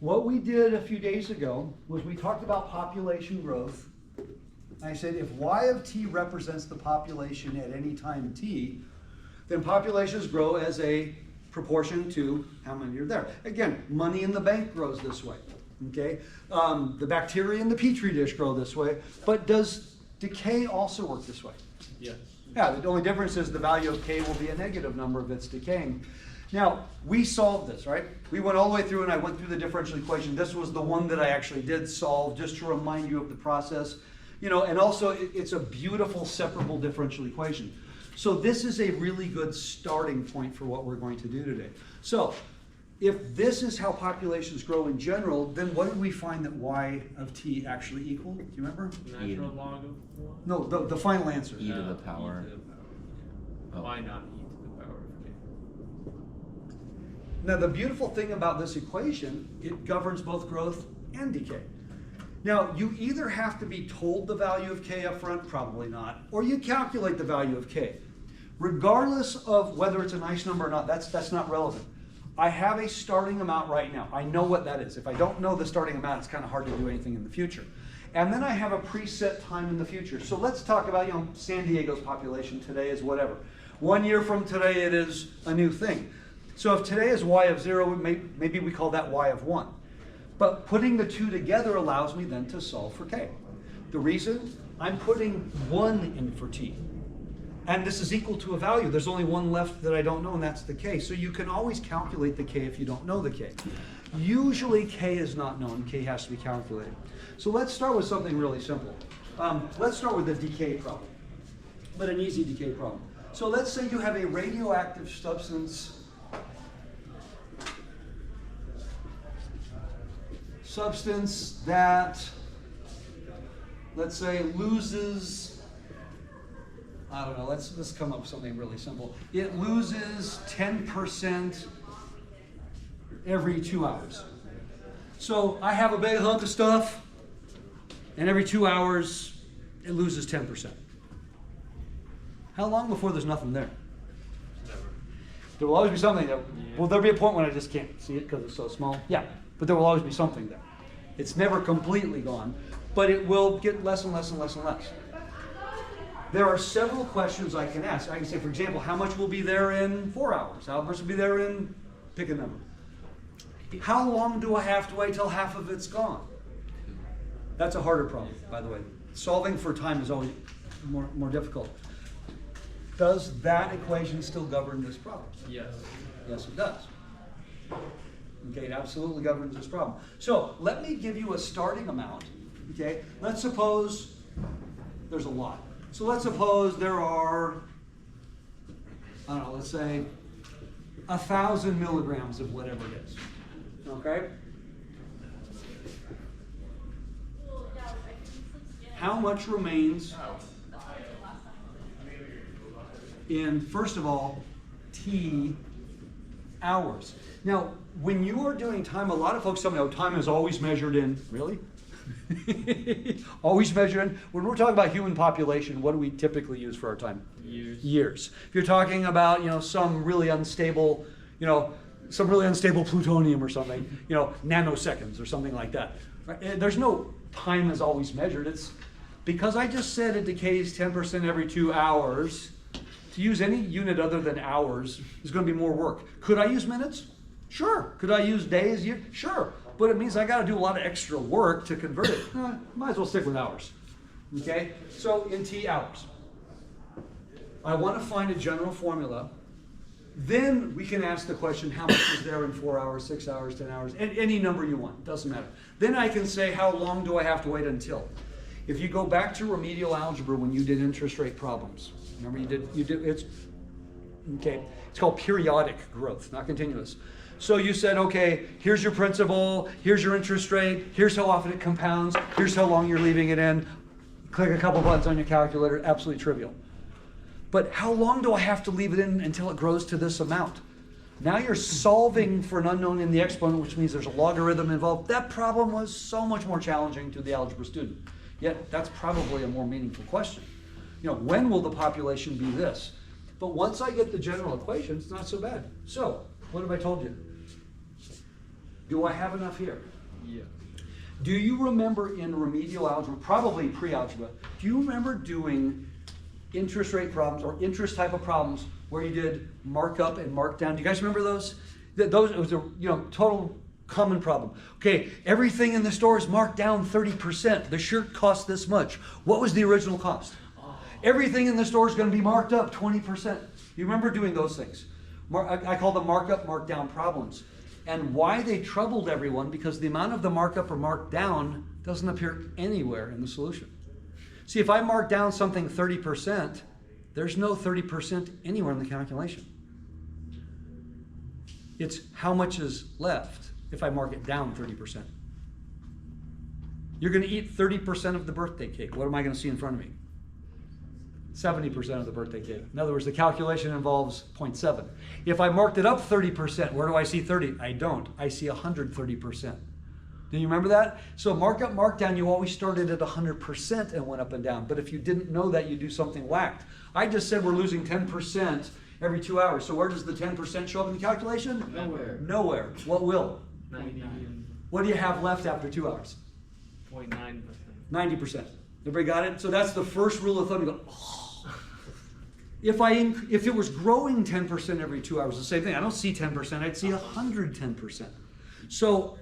what we did a few days ago was we talked about population growth. I said if y of t represents the population at any time t, then populations grow as a proportion to how many are there. Again, money in the bank grows this way. Okay, the bacteria in the petri dish grow this way, but does decay also work this way? Yes. Yeah, the only difference is the value of k will be a negative number if it's decaying. Now, we solved this, right? We went all the way through and I went through the differential equation. This was the one that I actually did solve just to remind you of the process. You know, and also it's a beautiful separable differential equation. So this is a really good starting point for what we're going to do today. So if this is how populations grow in general, then what did we find that y of t actually equal? Do you remember? Natural log of 1? No, the final answer. E to the power. E to the power. Oh. Why not e to the power of k? Now the beautiful thing about this equation, it governs both growth and decay. Now you either have to be told the value of k up front, probably not, or you calculate the value of k. Regardless of whether it's a nice number or not, that's not relevant. I have a starting amount right now. I know what that is. If I don't know the starting amount, it's kind of hard to do anything in the future. And then I have a preset time in the future. So let's talk about, San Diego's population today is whatever. 1 year from today, it is a new thing. So if today is y of 0, maybe we call that y of 1. But putting the two together allows me then to solve for k. The reason? I'm putting 1 in for t. And this is equal to a value. There's only one left that I don't know, and that's the k. So you can always calculate the k if you don't know the k. Usually k is not known. K has to be calculated. So let's start with something really simple. Let's start with a decay problem, but an easy decay problem. So let's say you have a radioactive substance that, let's say, loses, I don't know, let's come up with something really simple. It loses 10% every 2 hours. So I have a big hunk of stuff, and every 2 hours, it loses 10%. How long before there's nothing there? Never. There will always be something there. Will there be a point when I just can't see it because it's so small? Yeah, but there will always be something there. It's never completely gone, but it will get less and less and less and less. There are several questions I can ask. I can say, for example, how much will be there in 4 hours? How much will be there in, pick a number. How long do I have to wait till half of it's gone? That's a harder problem, by the way. Solving for time is always more difficult. Does that equation still govern this problem? Yes. Yes, it does. Okay, it absolutely governs this problem. So let me give you a starting amount. Okay, let's suppose there's a lot. So let's suppose there are, I don't know, let's say 1,000 milligrams of whatever it is. Okay? How much remains in, first of all, t hours? Now, when you are doing time, a lot of folks tell me, oh, time is always measured in, really? Always measured in? When we're talking about human population, what do we typically use for our time? Years. Years. If you're talking about, some really unstable, plutonium or something, nanoseconds or something like that. Right? There's no time is always measured. It's because I just said it decays 10% every 2 hours. To use any unit other than hours is going to be more work. Could I use minutes? Sure. Could I use days, years? Sure. But it means I got to do a lot of extra work to convert it. Might as well stick with hours. Okay? So in t hours. I want to find a general formula. Then we can ask the question, how much is there in 4 hours, 6 hours, 10 hours, any number you want. Doesn't matter. Then I can say, how long do I have to wait until? If you go back to remedial algebra when you did interest rate problems, remember it's called periodic growth, not continuous. So you said, okay, here's your principal, here's your interest rate, here's how often it compounds, here's how long you're leaving it in. Click a couple buttons on your calculator, absolutely trivial. But how long do I have to leave it in until it grows to this amount? Now you're solving for an unknown in the exponent, which means there's a logarithm involved. That problem was so much more challenging to the algebra student. Yet that's probably a more meaningful question. When will the population be this? But once I get the general equation, it's not so bad. So, what have I told you? Do I have enough here? Yeah. Do you remember in remedial algebra, probably pre-algebra, do you remember doing interest rate problems or interest type of problems where you did markup and markdown? Do you guys remember those? Those, it was a total common problem. Okay, everything in the store is marked down 30%. The shirt cost this much. What was the original cost? Everything in the store is going to be marked up 20%. You remember doing those things? I call them markup, markdown problems. And why they troubled everyone, because the amount of the markup or marked down doesn't appear anywhere in the solution. See, if I mark down something 30%, there's no 30% anywhere in the calculation. It's how much is left if I mark it down 30%. You're going to eat 30% of the birthday cake. What am I going to see in front of me? 70% of the birthday cake. In other words, the calculation involves 0.7. If I marked it up 30%, where do I see 30? I don't. I see 130%. Do you remember that? So markup, markdown, you always started at 100% and went up and down. But if you didn't know that, you do something whacked. I just said we're losing 10% every 2 hours. So where does the 10% show up in the calculation? Nowhere. Nowhere. What will? 99. What do you have left after 2 hours? 0.9%. 90%. Everybody got it? So that's the first rule of thumb. You go, oh. If it was growing 10% every 2 hours, the same thing. I don't see 10%, I'd see 110%. So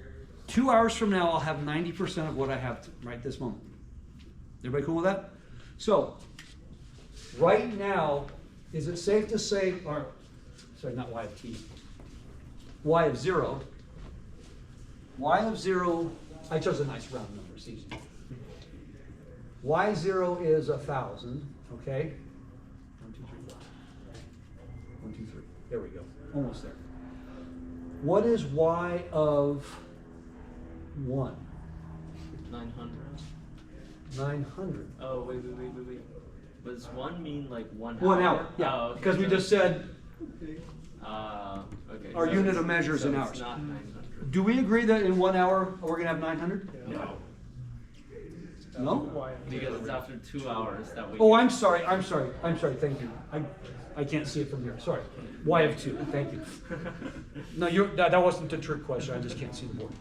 2 hours from now, I'll have 90% of what I have right this moment. Everybody cool with that? So right now, is it safe to say, or sorry, not y of t, y of 0. Y of 0, I chose a nice round number, it's easy. Y0 is 1,000, okay? 1, 2, 3, 4. 1, 2, 3. There we go. Almost there. What is y of 1? 900. 900. Oh, wait. Does 1 mean like 1 hour? 1 hour, yeah. Oh, okay. Because we just said Okay. our So unit it's- of measure is so in it's hours. not 900. Do we agree that in 1 hour we're going to have 900? No. No? Because it's after 2 hours that we. Oh, I'm sorry, thank you. I can't see it from here, sorry. Y of 2, thank you. No, that wasn't a trick question, I just can't see the board.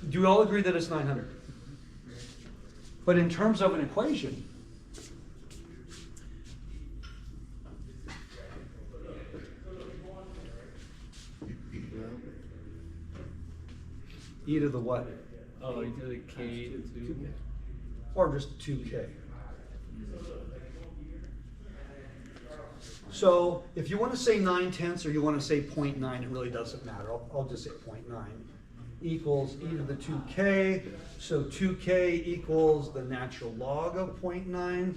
Do you all agree that it's 900? But in terms of an equation, e to the what? Oh, you do the K to. Or just 2k. So if you want to say 9/10 or you want to say 0.9, it really doesn't matter. I'll just say 0.9 equals e to the 2k. So 2k equals the natural log of 0.9.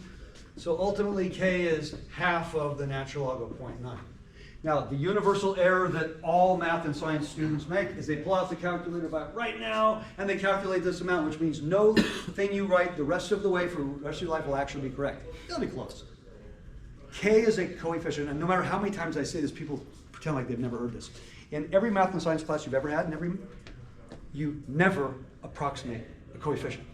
So ultimately k is half of the natural log of 0.9. Now, the universal error that all math and science students make is they pull out the calculator about right now and they calculate this amount, which means no thing you write the rest of the way for the rest of your life will actually be correct. It'll be close. K is a coefficient, and no matter how many times I say this, people pretend like they've never heard this. In every math and science class you've ever had, you never approximate a coefficient.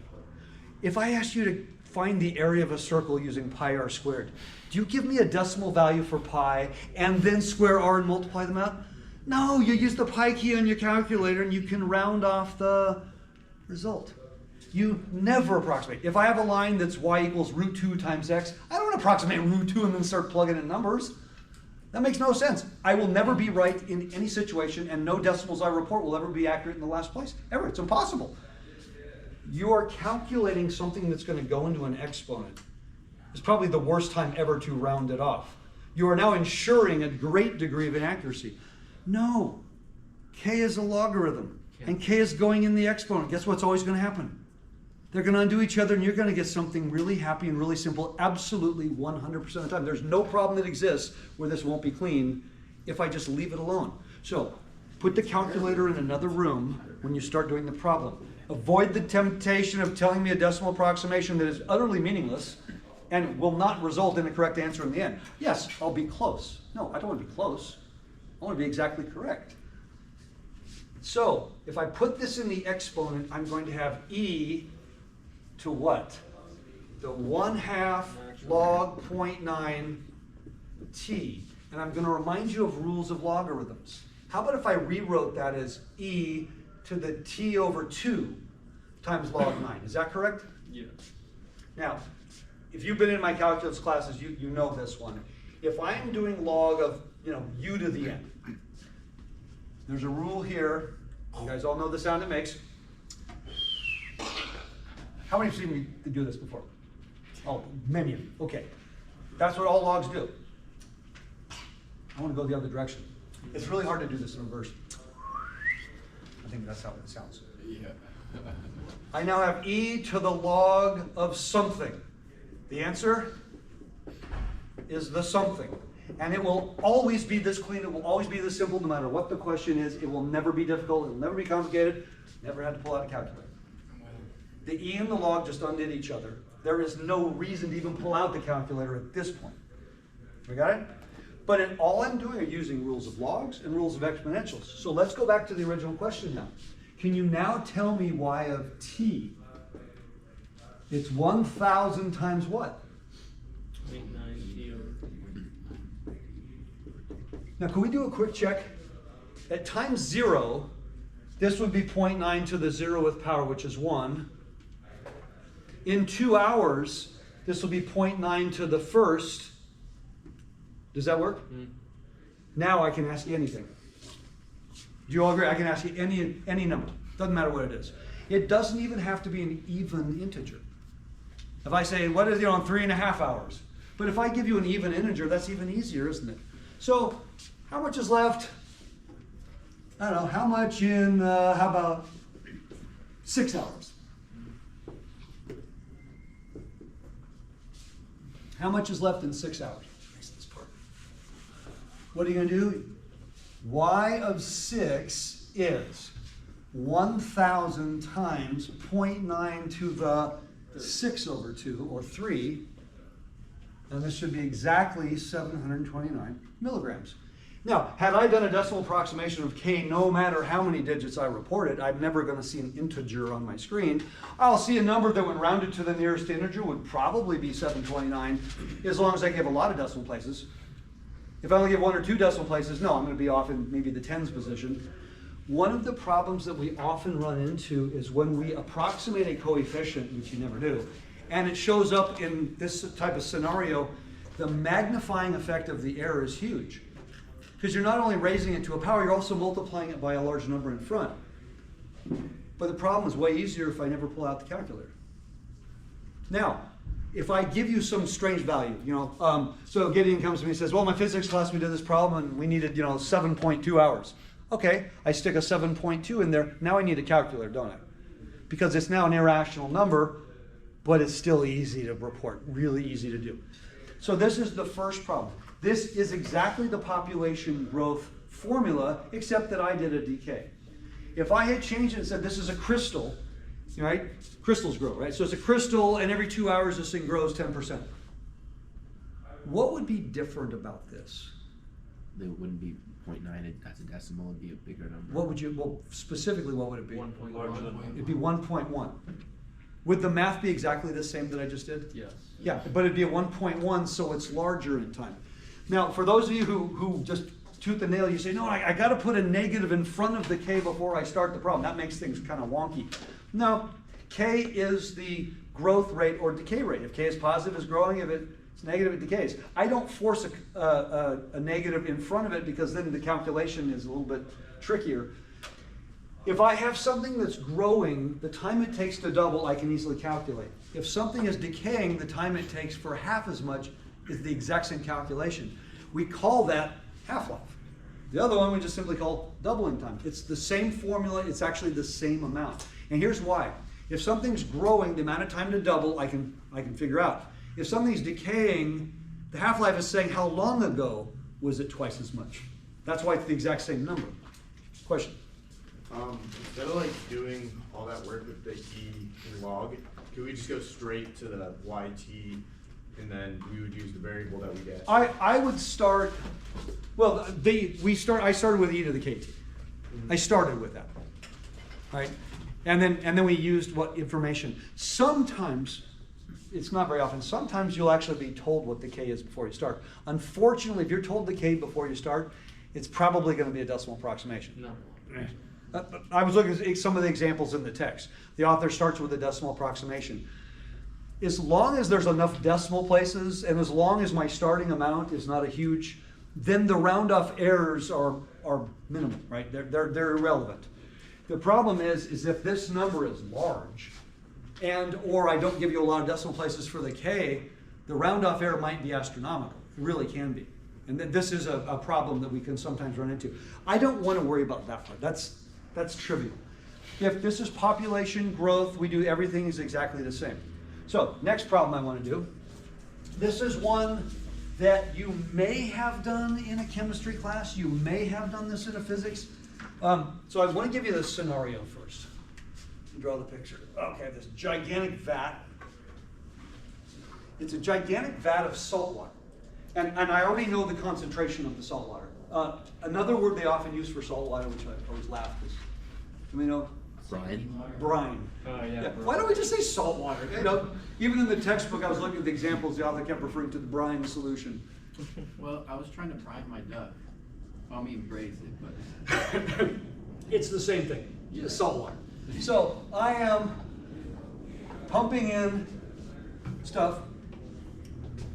If I asked you to find the area of a circle using pi r squared, do you give me a decimal value for pi and then square r and multiply them out? No, you use the pi key on your calculator and you can round off the result. You never approximate. If I have a line that's y equals root 2 times x, I don't approximate root 2 and then start plugging in numbers. That makes no sense. I will never be right in any situation, and no decimals I report will ever be accurate in the last place. Ever. It's impossible. You are calculating something that's going to go into an exponent. It's probably the worst time ever to round it off. You are now ensuring a great degree of inaccuracy. No. K is a logarithm, and K is going in the exponent. Guess what's always going to happen? They're going to undo each other, and you're going to get something really happy and really simple absolutely 100% of the time. There's no problem that exists where this won't be clean if I just leave it alone. So put the calculator in another room when you start doing the problem. Avoid the temptation of telling me a decimal approximation that is utterly meaningless and will not result in a correct answer in the end. Yes, I'll be close. No, I don't want to be close. I want to be exactly correct. So if I put this in the exponent, I'm going to have e to what? The 1/2 log 0.9 t. And I'm going to remind you of rules of logarithms. How about if I rewrote that as e to the t over 2 times log 9. Is that correct? Yeah. Now, if you've been in my calculus classes, you know this one. If I'm doing log of, u to the n, there's a rule here. You guys all know the sound it makes. How many have seen me do this before? Oh, many of you. Okay. That's what all logs do. I want to go the other direction. It's really hard to do this in reverse. I think that's how it sounds. Yeah. I now have e to the log of something. The answer is the something. And it will always be this clean, it will always be this simple, no matter what the question is. It will never be difficult, it will never be complicated. Never had to pull out a calculator. The e and the log just undid each other. There is no reason to even pull out the calculator at this point. We got it? But all I'm doing are using rules of logs and rules of exponentials. So let's go back to the original question now. Can you now tell me y of t? It's 1,000 times what? 0.9 t over 3. Now, can we do a quick check? At times 0, this would be 0.9 to the 0th power, which is 1. In 2 hours, this will be 0.9 to the 1st. Does that work? Now I can ask you anything. Do you all agree? I can ask you any number. Doesn't matter what it is. It doesn't even have to be an even integer. If I say, what is it on 3.5 hours? But if I give you an even integer, that's even easier, isn't it? So, how much is left? I don't know, how much in, how about 6 hours? How much is left in 6 hours? What are you going to do? Y of 6 is 1,000 times 0.9 to the 6 over 2, or 3. And this should be exactly 729 milligrams. Now, had I done a decimal approximation of k, no matter how many digits I reported, I'm never going to see an integer on my screen. I'll see a number that when rounded to the nearest integer would probably be 729, as long as I give a lot of decimal places. If I only give 1 or 2 decimal places, no, I'm going to be off in maybe the tens position. One of the problems that we often run into is when we approximate a coefficient, which you never do, and it shows up in this type of scenario, the magnifying effect of the error is huge. Because you're not only raising it to a power, you're also multiplying it by a large number in front. But the problem is way easier if I never pull out the calculator. Now, if I give you some strange value, so Gideon comes to me and says, well, my physics class, we did this problem and we needed, 7.2 hours. Okay, I stick a 7.2 in there. Now I need a calculator, don't I? Because it's now an irrational number, but it's still easy to report, really easy to do. So this is the first problem. This is exactly the population growth formula, except that I did a decay. If I had changed it and said this is a crystal, right? Crystals grow, right? So it's a crystal, and every 2 hours this thing grows 10%. What would be different about this? It wouldn't be 0.9 as a decimal, it'd be a bigger number. What would you, well, specifically, what would it be? 1.1. It'd be 1.1. Would the math be exactly the same that I just did? Yes. Yeah, but it'd be a 1.1, so it's larger in time. Now, for those of you who just tooth the nail, you say, no, I got to put a negative in front of the k before I start the problem. That makes things kind of wonky. No, k is the growth rate or decay rate. If k is positive, it's growing. If it's negative, it decays. I don't force a negative in front of it because then the calculation is a little bit trickier. If I have something that's growing, the time it takes to double, I can easily calculate. If something is decaying, the time it takes for half as much is the exact same calculation. We call that half-life. The other one we just simply call doubling time. It's the same formula, it's actually the same amount. And here's why. If something's growing, the amount of time to double, I can figure out. If something's decaying, the half-life is saying how long ago was it twice as much. That's why it's the exact same number. Question? Instead of doing all that work with the e and log, could we just go straight to the yt and then we would use the variable that we get? I would start, well, I started with e to the kt. I started with that, right? And then we used what information. Sometimes, it's not very often, sometimes you'll actually be told what the k is before you start. Unfortunately, if you're told the k before you start, it's probably going to be a decimal approximation. No. I was looking at some of the examples in the text. The author starts with a decimal approximation. As long as there's enough decimal places, and as long as my starting amount is not a huge, then the round off errors are minimal, right? They're irrelevant. The problem is if this number is large, and or I don't give you a lot of decimal places for the K, the round off error might be astronomical. It really can be. And this is a problem that we can sometimes run into. I don't want to worry about that part. That's trivial. If this is population growth, we do everything is exactly the same. So next problem I want to do. This is one that you may have done in a chemistry class. You may have done this in a physics. So I want to give you the scenario first. Draw the picture. Okay, this gigantic vat. It's a gigantic vat of salt water. And I already know the concentration of the salt water. Another word they often use for salt water, which I always laugh, is, do we know? Brine. Brine. Yeah. Why don't we just say salt water? You know, even in the textbook, I was looking at the examples, the author kept referring to the brine solution. Well, I was trying to brine my duck. Well, I mean braise it, but It's the same thing, just salt water. So I am pumping in stuff,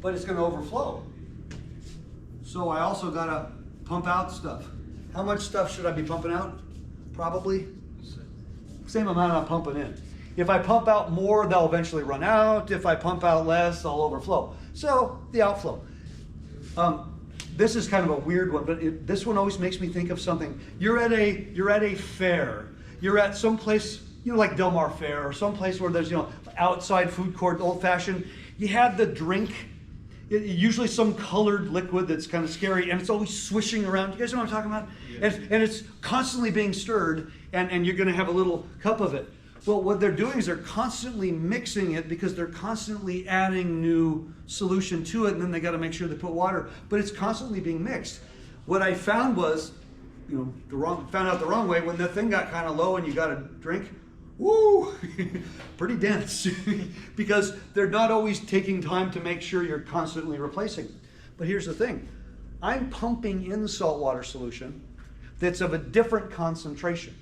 but it's going to overflow. So I also got to pump out stuff. How much stuff should I be pumping out? Probably same amount I'm pumping in. If I pump out more, they'll eventually run out. If I pump out less, they'll overflow. So the outflow. This is kind of a weird one, but this one always makes me think of something. You're at a fair. You're at some place, you know, like Del Mar Fair, or some place where there's, you know, outside food court, old fashioned. You have the drink. Usually some colored liquid that's kind of scary, and it's always swishing around. You guys know what I'm talking about? Yeah. And it's constantly being stirred, and you're going to have a little cup of it. Well, what they're doing is they're constantly mixing it because they're constantly adding new solution to it, and then they got to make sure they put water. But it's constantly being mixed. What I found was, you know, found out the wrong way. When the thing got kind of low and you got a drink, woo, pretty dense, because they're not always taking time to make sure you're constantly replacing. But here's the thing. I'm pumping in saltwater solution that's of a different concentration.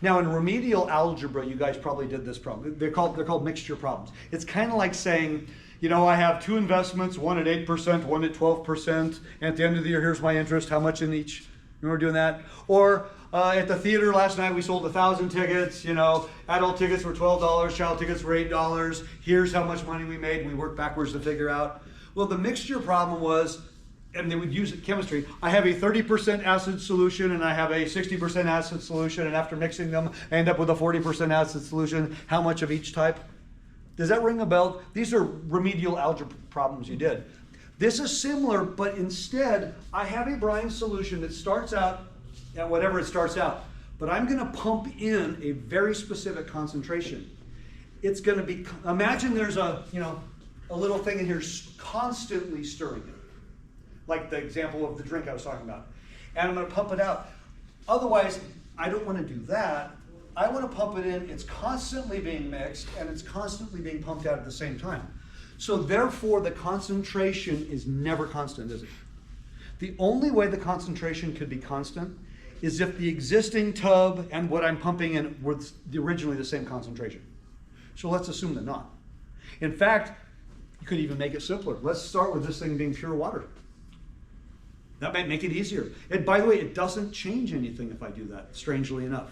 Now in remedial algebra, you guys probably did this problem. They're called mixture problems. It's kind of like saying, you know, I have two investments, one at 8%, one at 12%, and at the end of the year, here's my interest, how much in each? Remember doing that? Or at the theater last night, we sold 1,000 tickets. You know, adult tickets were $12, child tickets were $8. Here's how much money we made. We worked backwards to figure out. Well, the mixture problem was, and they would use it in chemistry, I have a 30% acid solution and I have a 60% acid solution, and after mixing them, I end up with a 40% acid solution. How much of each type? Does that ring a bell? These are remedial algebra problems you did. This is similar, but instead, I have a brine solution that starts out at whatever it starts out, but I'm going to pump in a very specific concentration. It's going to be, imagine there's a little thing in here constantly stirring it, like the example of the drink I was talking about, and I'm going to pump it out. Otherwise, I don't want to do that. I want to pump it in. It's constantly being mixed, and it's constantly being pumped out at the same time. So therefore, the concentration is never constant, is it? The only way the concentration could be constant is if the existing tub and what I'm pumping in were originally the same concentration. So let's assume they're not. In fact, you could even make it simpler. Let's start with this thing being pure water. That might make it easier. And by the way, it doesn't change anything if I do that, strangely enough.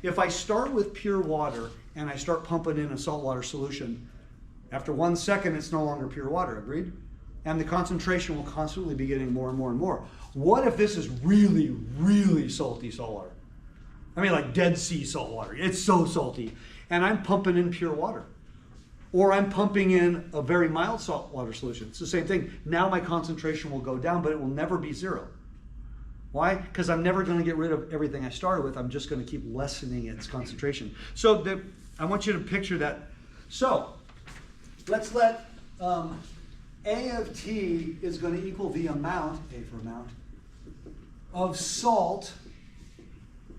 If I start with pure water and I start pumping in a saltwater solution, after 1 second, it's no longer pure water, agreed? And the concentration will constantly be getting more and more and more. What if this is really, really salty saltwater? I mean, like Dead Sea saltwater. It's so salty. And I'm pumping in pure water. Or I'm pumping in a very mild saltwater solution. It's the same thing. Now my concentration will go down, but it will never be zero. Why? Because I'm never going to get rid of everything I started with. I'm just going to keep lessening its concentration. So I want you to picture that. So let's let A of T is going to equal the amount, A for amount, of salt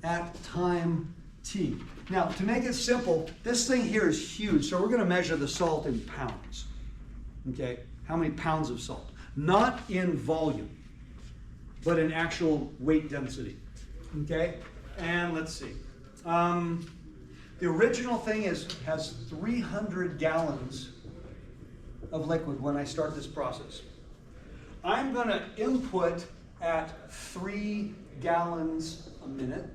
at time T. Now, to make it simple, this thing here is huge, so we're going to measure the salt in pounds. Okay? How many pounds of salt? Not in volume, but in actual weight density. Okay? And let's see. The original thing has 300 gallons of liquid when I start this process. I'm going to input at 3 gallons a minute.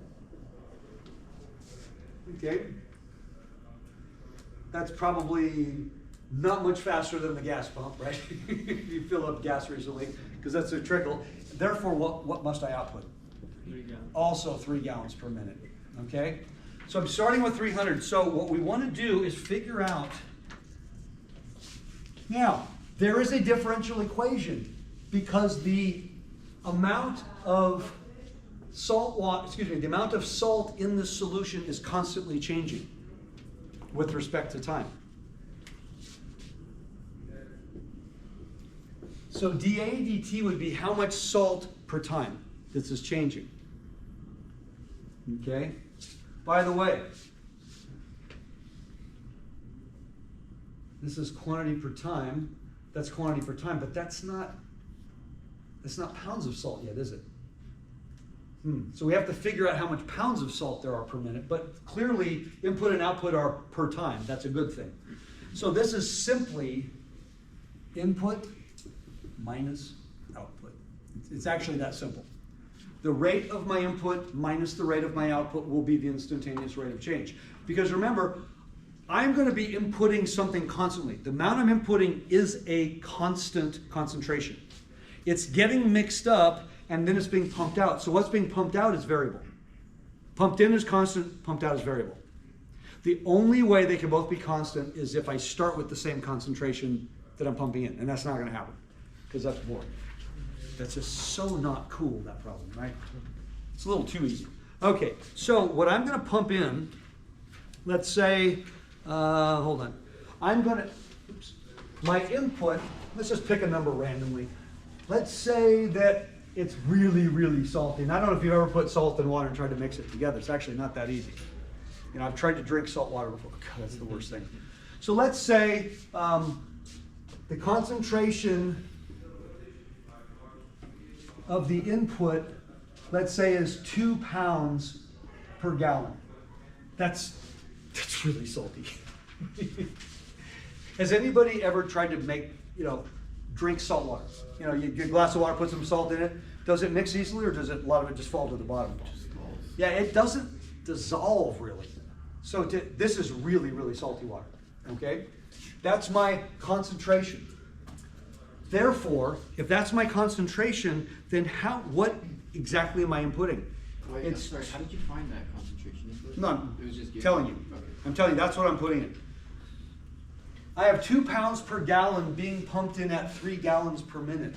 Okay. That's probably not much faster than the gas pump, right? You fill up gas recently, because that's a trickle. Therefore, what must I output? 3 gallons. Also 3 gallons per minute, okay? So I'm starting with 300. So what we want to do is figure out, now, there is a differential equation because the amount of the amount of salt in this solution is constantly changing with respect to time. So dA dt would be how much salt per time this is changing. Okay? By the way, this is quantity per time. That's quantity per time, but that's not pounds of salt yet, is it? So we have to figure out how much pounds of salt there are per minute, but clearly input and output are per time. That's a good thing. So this is simply input minus output. It's actually that simple. The rate of my input minus the rate of my output will be the instantaneous rate of change. Because remember, I'm going to be inputting something constantly. The amount I'm inputting is a constant concentration. It's getting mixed up and then it's being pumped out. So what's being pumped out is variable. Pumped in is constant, pumped out is variable. The only way they can both be constant is if I start with the same concentration that I'm pumping in, and that's not going to happen because that's boring. That's just so not cool, that problem, right? It's a little too easy. Okay, so what I'm going to pump in, let's say, hold on. I'm going to, my input, let's just pick a number randomly. Let's say that it's really, really salty. And I don't know if you've ever put salt in water and tried to mix it together. It's actually not that easy. You know, I've tried to drink salt water before. God, that's the worst thing. So let's say the concentration of the input, let's say, is 2 pounds per gallon. That's really salty. Has anybody ever tried to make, drink salt water? You know, you get a glass of water, put some salt in it. Does it mix easily, or does a lot of it just fall to the bottom? Yeah, it doesn't dissolve really. So this is really, really salty water. Okay, that's my concentration. Therefore, if that's my concentration, then what exactly am I inputting? Wait, I'm sorry, how did you find that concentration input? No, It was just given? telling you. Okay. I'm telling you, that's what I'm putting in. I have 2 pounds per gallon being pumped in at 3 gallons per minute.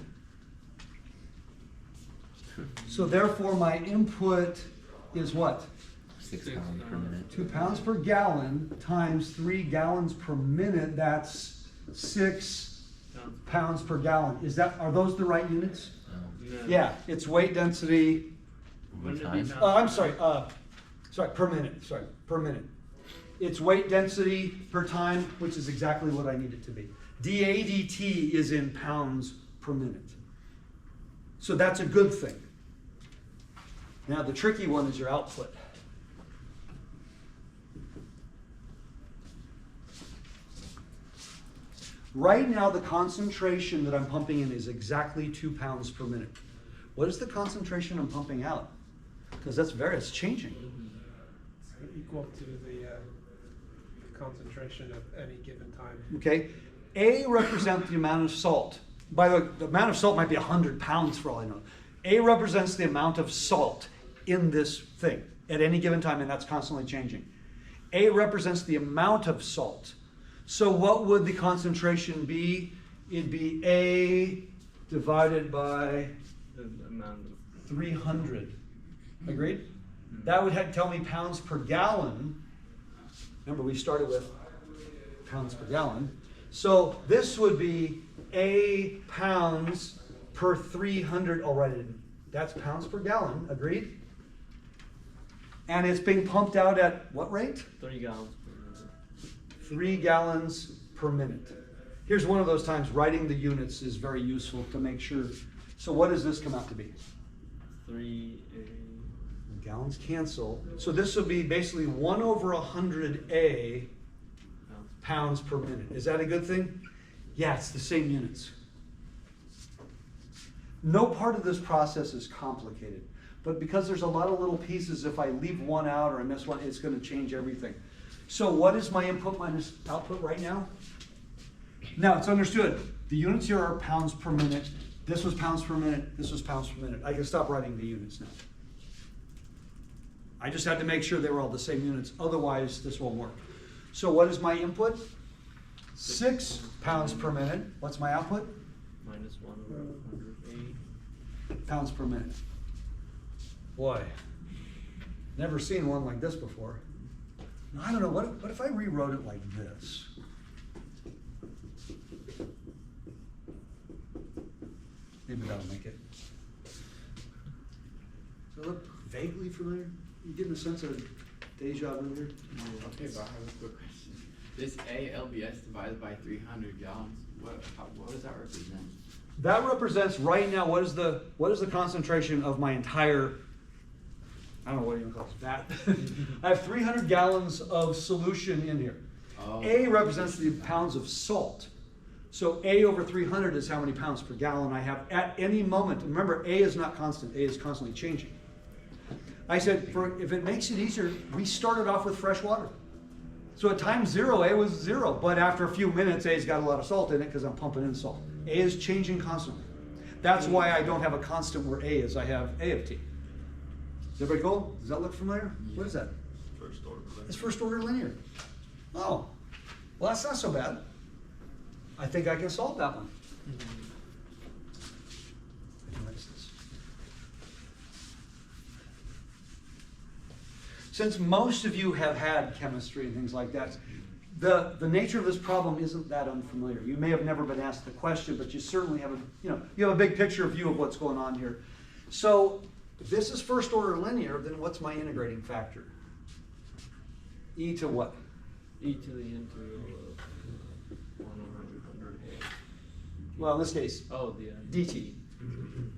So therefore, my input is what? 6 pounds per minute. 2 pounds per gallon times 3 gallons per minute. That's 6 pounds per gallon. Are those the right units? No. Yeah, it's weight density. Wouldn't it be Time. pounds? I'm sorry, per minute. Sorry, per minute. It's weight density per time, which is exactly what I need it to be. dA dt is in pounds per minute. So that's a good thing. Now the tricky one is your output. Right now the concentration that I'm pumping in is exactly 2 pounds per minute. What is the concentration I'm pumping out? Because it's changing. Equal to the concentration of any given time. Okay, A represents the amount of salt. By the way, the amount of salt might be 100 pounds for all I know. A represents the amount of salt in this thing at any given time, and that's constantly changing. A represents the amount of salt. So what would the concentration be? It'd be A divided by The amount of 300. Agreed? That would tell me pounds per gallon. Remember, we started with pounds per gallon. So this would be A pounds per 300. All right, that's pounds per gallon. Agreed? And it's being pumped out at what rate? 3 gallons per minute. 3 gallons per minute. Here's one of those times writing the units is very useful to make sure. So what does this come out to be? 3 gallons cancel. So this would be basically 1/100 A pounds per minute. Is that a good thing? Yeah, it's the same units. No part of this process is complicated, but because there's a lot of little pieces, if I leave one out or I miss one, it's going to change everything. So what is my input minus output right now? Now it's understood. The units here are pounds per minute. This was pounds per minute. This was pounds per minute. I can stop writing the units now. I just had to make sure they were all the same units. Otherwise, this won't work. So what is my input? 6 pounds per minute. What's my output? Minus 1/108. Pounds per minute. Boy, never seen one like this before. I don't know, what if I rewrote it like this? Maybe that'll make it. Does it look vaguely familiar? You getting a sense of deja vu here? Okay, but I have a quick question. This ALBS divided by 300 gallons, what does that represent? That represents right now, what is the concentration of my entire, I don't know what you call it, that. I have 300 gallons of solution in here. Oh. A represents the pounds of salt. So A over 300 is how many pounds per gallon I have at any moment. Remember, A is not constant, A is constantly changing. I said, if it makes it easier, we started off with fresh water. So at time 0, A was 0, but after a few minutes, A's got a lot of salt in it because I'm pumping in salt. A is changing constantly. That's why I don't have a constant where A is, I have A of T. Is everybody cool? Does that look familiar? What is that? First order. It's first order linear. Oh, well, that's not so bad. I think I can solve that one. I can erase this. Since most of you have had chemistry and things like that, the nature of this problem isn't that unfamiliar. You may have never been asked the question, but you certainly have you have a big picture view of what's going on here. So if this is first order linear, then what's my integrating factor? E to what? E to the n to 1/100A. Well, in this case, Oh, the dt.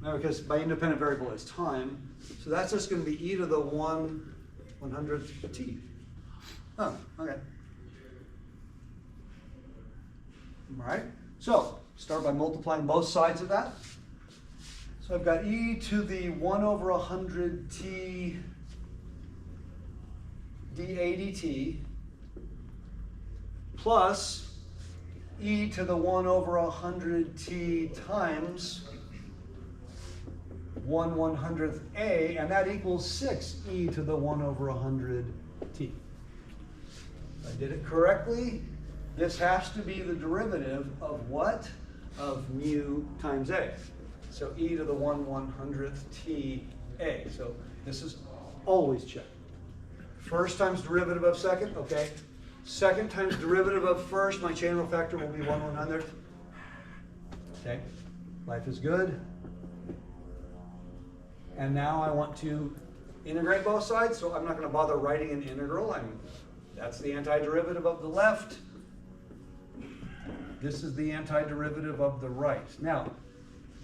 Now, because my independent variable is time, so that's just going to be e to the 1/100th t. Oh, okay. All right. So start by multiplying both sides of that. So I've got e to the 1/100t dA dt plus e to the 1/100t times 1/100th a, and that equals 6e to the 1/100t. I did it correctly. This has to be the derivative of what? Of mu times a. So e to the 1/100th t a. So this is always checked. First times derivative of second, okay. Second times derivative of first, my chain rule factor will be 1/100th. Okay, life is good. And now I want to integrate both sides, so I'm not going to bother writing an integral. That's the antiderivative of the left. This is the antiderivative of the right. Now,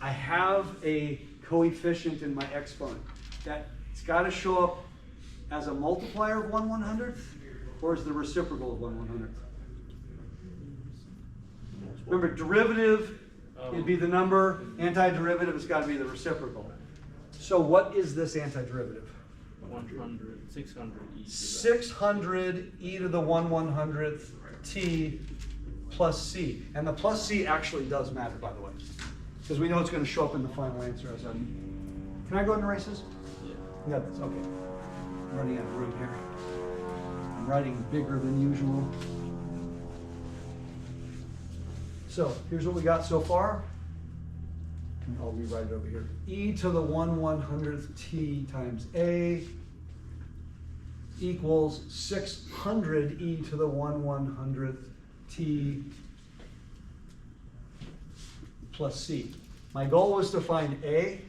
I have a coefficient in my exponent. It's got to show up as a multiplier of 1/100th, or is the reciprocal of 1/100th? Remember, derivative, it'd be the number. Antiderivative has got to be the reciprocal. So what is this antiderivative? 100, 600 e to the 600 e to the 1/100th t plus c. And the plus c actually does matter, by the way, because we know it's going to show up in the final answer. Can I go into races? Yeah, that's okay. I'm running out of room here. I'm writing bigger than usual. So here's what we got so far. I'll rewrite it over here. E to the 1/100th t times a equals 600 e to the 1/100th t plus c. My goal was to find a.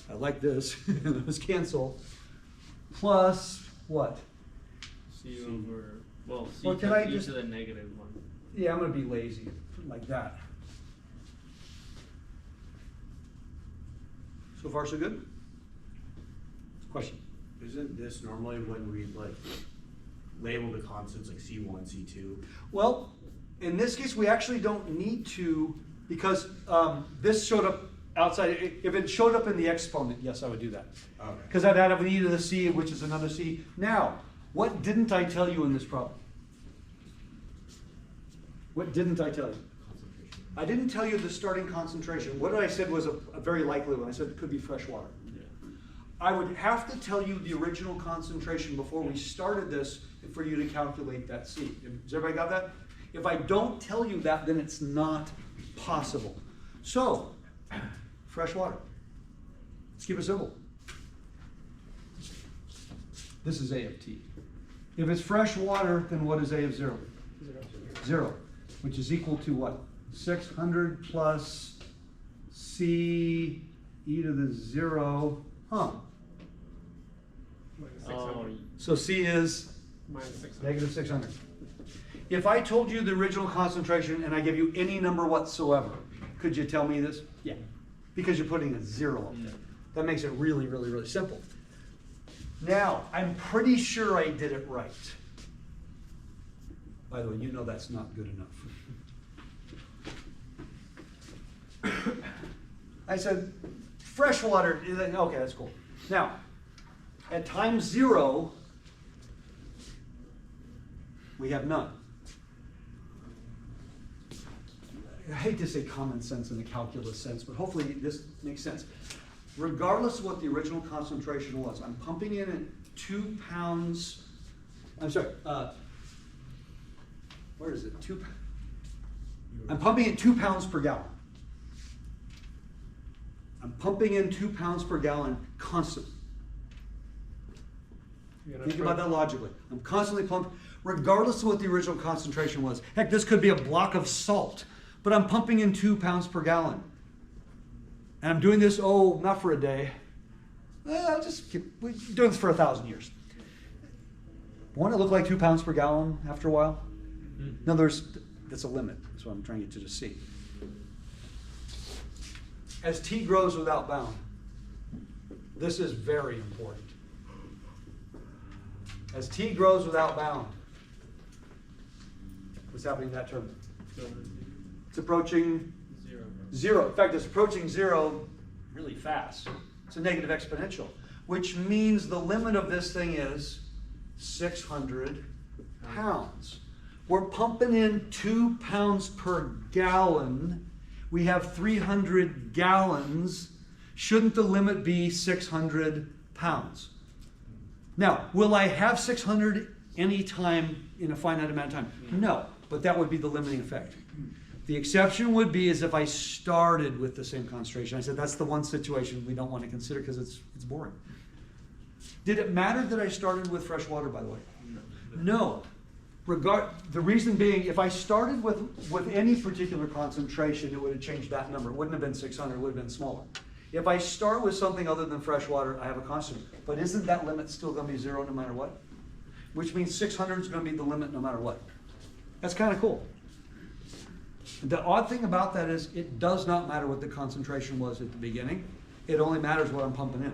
I like this. Those cancel. Plus what? c over, well, c Well, can times I e just- to the negative 1. Yeah, I'm going to be lazy. Put it like that. So far, so good? Question? Isn't this normally when we like label the constants like C1, C2? Well, in this case, we actually don't need to, because this showed up outside. If it showed up in the exponent, yes, I would do that. Okay. Because I'd add an e to the c, which is another c. Now, what didn't I tell you in this problem? What didn't I tell you? I didn't tell you the starting concentration. What I said was a very likely one. I said it could be fresh water. I would have to tell you the original concentration before we started this for you to calculate that C. Has everybody got that? If I don't tell you that, then it's not possible. So, fresh water. Let's keep it simple. This is A of T. If it's fresh water, then what is A of 0? 0, which is equal to what? 600 plus C e to the 0, Minus Oh, 600. So C is Minus 600. negative 600. If I told you the original concentration and I give you any number whatsoever, could you tell me this? Yeah. Because you're putting a 0 up there. That makes it really, really, really simple. Now, I'm pretty sure I did it right. By the way, you know that's not good enough. I said, fresh water, okay, that's cool. Now, at time 0, we have none. I hate to say common sense in a calculus sense, but hopefully this makes sense. Regardless of what the original concentration was, I'm pumping in at 2 pounds, I'm sorry, where is it? I'm pumping in 2 pounds per gallon. I'm pumping in 2 pounds per gallon constantly. Think about that logically. I'm constantly pumping, regardless of what the original concentration was. Heck, this could be a block of salt, but I'm pumping in 2 pounds per gallon. And I'm doing this, not for a day. We're doing this for 1,000 years. Won't it look like 2 pounds per gallon after a while? In other words, that's a limit. That's what I'm trying to get you to see. As T grows without bound, this is very important. As T grows without bound, what's happening in that term? It's approaching 0. In fact, it's approaching 0 really fast. It's a negative exponential, which means the limit of this thing is 600 pounds. We're pumping in 2 pounds per gallon. We have 300 gallons. Shouldn't the limit be 600 pounds? Now, will I have 600 any time in a finite amount of time? No, but that would be the limiting effect. The exception would be is if I started with the same concentration. I said that's the one situation we don't want to consider because it's boring. Did it matter that I started with fresh water, by the way? No. The reason being, if I started with any particular concentration, it would have changed that number. It wouldn't have been 600, it would have been smaller. If I start with something other than fresh water, I have a constant. But isn't that limit still going to be 0 no matter what? Which means 600 is going to be the limit no matter what. That's kind of cool. The odd thing about that is it does not matter what the concentration was at the beginning. It only matters what I'm pumping in.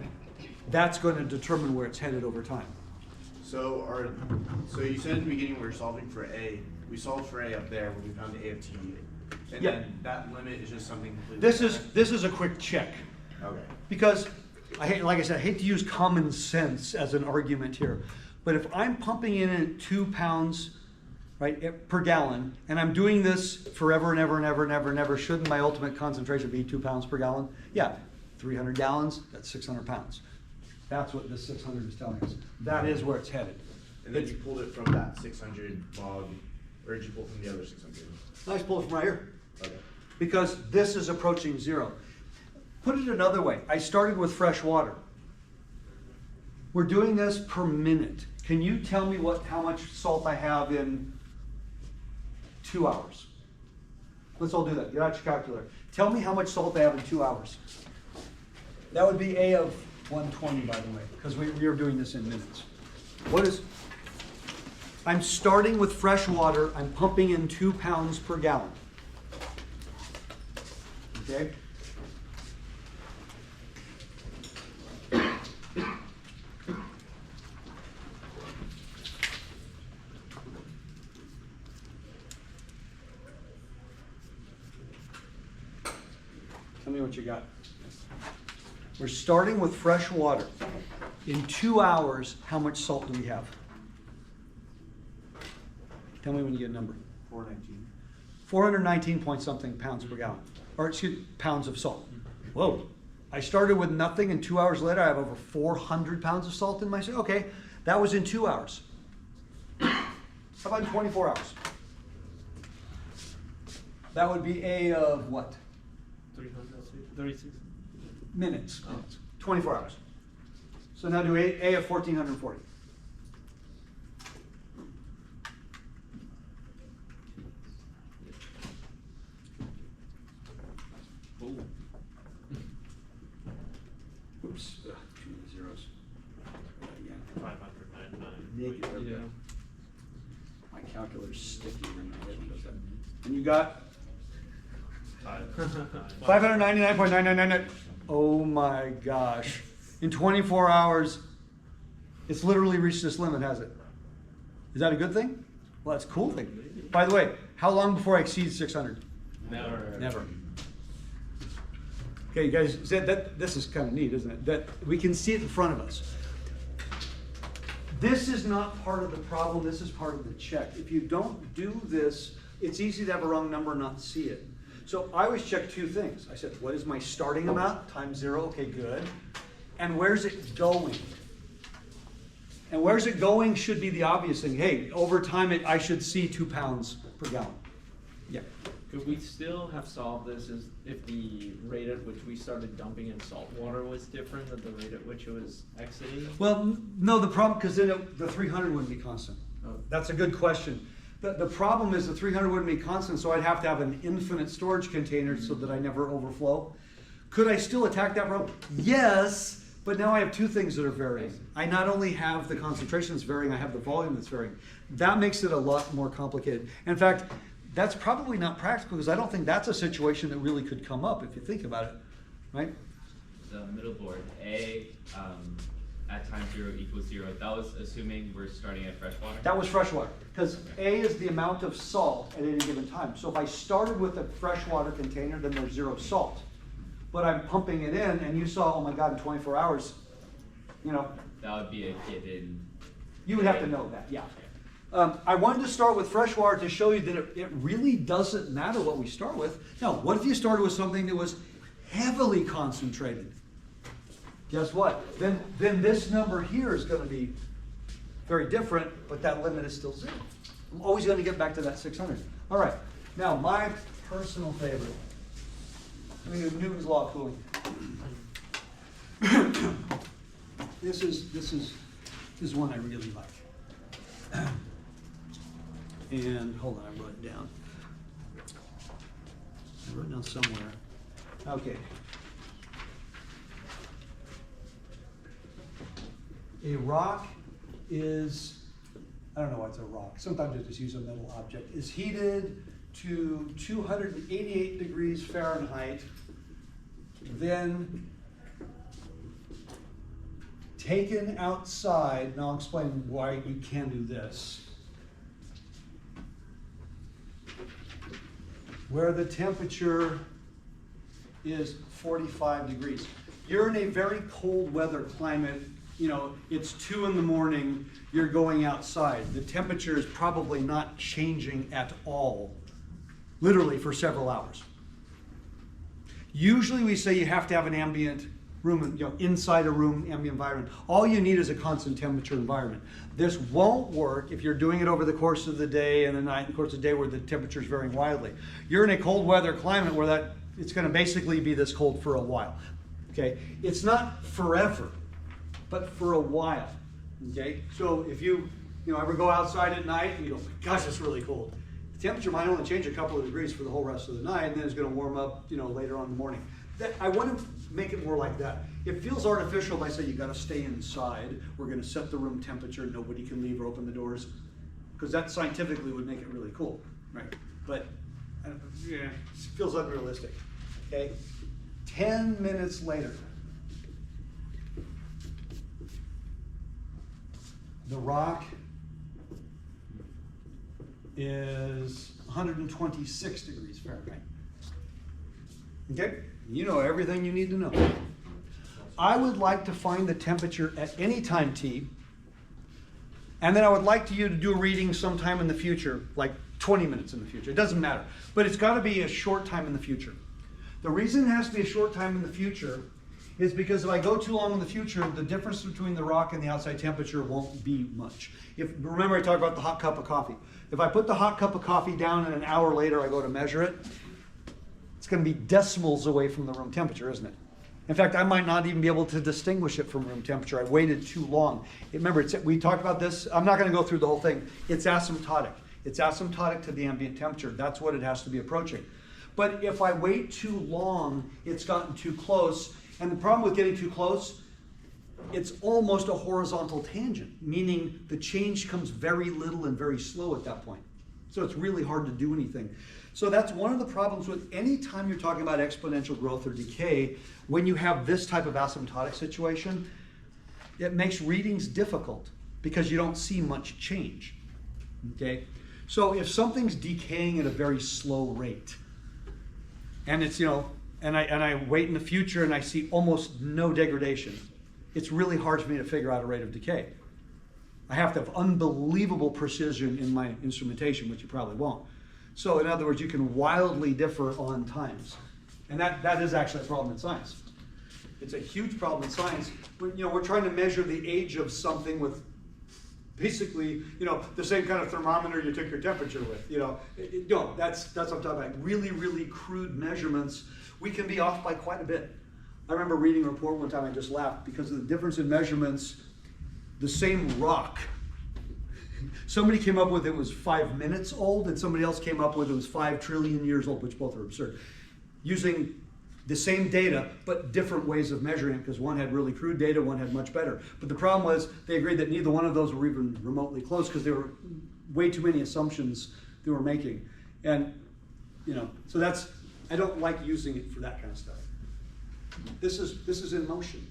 That's going to determine where it's headed over time. So you said in the beginning we were solving for A. We solved for A up there when we found A of T. And Yeah. then that limit is just something completely This different. is a quick check. Okay. Because like I said, I hate to use common sense as an argument here, but if I'm pumping in at 2 pounds, right, per gallon, and I'm doing this forever and ever and ever and ever and ever, shouldn't my ultimate concentration be 2 pounds per gallon? Yeah, 300 gallons, that's 600 pounds. That's what this 600 is telling us. That is where it's headed. And then you pulled it from that 600 log, or did you pull it from the other 600? Let's pull it from right here. Okay. Because this is approaching 0. Put it another way, I started with fresh water. We're doing this per minute. Can you tell me how much salt I have in 2 hours? Let's all do that. Get out your calculator. Tell me how much salt I have in 2 hours. That would be A of 120, by the way, because we are doing this in minutes. I'm starting with fresh water. I'm pumping in 2 pounds per gallon. Okay? what you got. We're starting with fresh water. In 2 hours, how much salt do we have? Tell me when you get a number. 419. 419 point something pounds per gallon, or excuse me, pounds of salt. Whoa. I started with nothing, and 2 hours later I have over 400 pounds of salt in my system. Okay, that was in 2 hours. How about in 24 hours? That would be A of what? 36. Minutes. 24 hours. So now do A of 1440. Ooh. Oops, too many zeros. Again. 599. Negative. Yeah. My calculator's sticky when my head does that. And you got 599.9999. Oh my gosh. In 24 hours, it's literally reached this limit, has it? Is that a good thing? Well, that's a cool thing. By the way, how long before I exceed 600? Never. Never. Okay, you guys, this is kind of neat, isn't it? That we can see it in front of us. This is not part of the problem, this is part of the check. If you don't do this, it's easy to have a wrong number and not see it. So I always check two things. I said, what is my starting amount? Times 0, okay, good. And where's it going? And where's it going should be the obvious thing. Hey, over time I should see 2 pounds per gallon. Yeah. Could we still have solved this as if the rate at which we started dumping in salt water was different than the rate at which it was exiting? Well, no, the problem, because then the 300 wouldn't be constant. Oh. That's a good question. The problem is the 300 wouldn't be constant, so I'd have to have an infinite storage container so that I never overflow. Could I still attack that problem? Yes, but now I have two things that are varying. I not only have the concentration that's varying, I have the volume that's varying. That makes it a lot more complicated. In fact, that's probably not practical because I don't think that's a situation that really could come up if you think about it, right? The middle board, A at time 0 equals 0, that was assuming we're starting at freshwater? That was freshwater, because A is the amount of salt at any given time. So if I started with a freshwater container, then there's 0 salt. But I'm pumping it in, and you saw, oh my God, in 24 hours, you know. That would be a given. You would have to know that, yeah. I wanted to start with freshwater to show you that it really doesn't matter what we start with. Now, what if you started with something that was heavily concentrated? Guess what? Then this number here is going to be very different, but that limit is still 0. I'm always going to get back to that 600. All right. Now, my personal favorite. I'm going to do Newton's law of cooling. This is one I really like. And hold on, I wrote it down. I wrote it down somewhere. Okay. A rock is, I don't know why it's a rock. Sometimes I just use a metal object. Is heated to 288 degrees Fahrenheit, then taken outside, and I'll explain why you can do this, where the temperature is 45 degrees. You're in a very cold weather climate, you know, it's 2 in the morning, you're going outside. The temperature is probably not changing at all, literally for several hours. Usually we say you have to have an ambient room, you know, inside a room, ambient environment. All you need is a constant temperature environment. This won't work if you're doing it over the course of the day and the night, and of course the day where the temperature is varying wildly. You're in a cold weather climate where it's going to basically be this cold for a while. Okay, it's not forever, but for a while. Okay, so if you ever go outside at night and you go, gosh, it's really cold. The temperature might only change a couple of degrees for the whole rest of the night, and then it's going to warm up, later on in the morning. I want to make it more like that. It feels artificial if I say you got to stay inside. We're going to set the room temperature. Nobody can leave or open the doors, because that scientifically would make it really cool, right? But it feels unrealistic. Okay, 10 minutes later, the rock is 126 degrees Fahrenheit. Okay? You know everything you need to know. I would like to find the temperature at any time t, and then I would like you to do a reading sometime in the future, like 20 minutes in the future. It doesn't matter. But it's got to be a short time in the future. The reason it has to be a short time in the future is because if I go too long in the future, the difference between the rock and the outside temperature won't be much. Remember I talked about the hot cup of coffee. If I put the hot cup of coffee down and an hour later I go to measure it, it's going to be decimals away from the room temperature, isn't it? In fact, I might not even be able to distinguish it from room temperature. I waited too long. Remember, we talked about this. I'm not going to go through the whole thing. It's asymptotic. It's asymptotic to the ambient temperature. That's what it has to be approaching. But if I wait too long, it's gotten too close. And the problem with getting too close, it's almost a horizontal tangent, meaning the change comes very little and very slow at that point. So it's really hard to do anything. So that's one of the problems with any time you're talking about exponential growth or decay. When you have this type of asymptotic situation, it makes readings difficult because you don't see much change. Okay? So if something's decaying at a very slow rate, and it's, and I wait in the future and I see almost no degradation, it's really hard for me to figure out a rate of decay. I have to have unbelievable precision in my instrumentation, which you probably won't. So in other words, you can wildly differ on times. And that is actually a problem in science. It's a huge problem in science. We're trying to measure the age of something with basically, the same kind of thermometer you took your temperature with. That's what I'm talking about. Really, really crude measurements. We can be off by quite a bit. I remember reading a report one time, I just laughed because of the difference in measurements. The same rock. Somebody came up with it was 5 minutes old, and somebody else came up with it was 5 trillion years old, which both are absurd. Using the same data, but different ways of measuring it, because one had really crude data, one had much better. But the problem was they agreed that neither one of those were even remotely close because there were way too many assumptions they were making. And, so I don't like using it for that kind of stuff. This is in motion.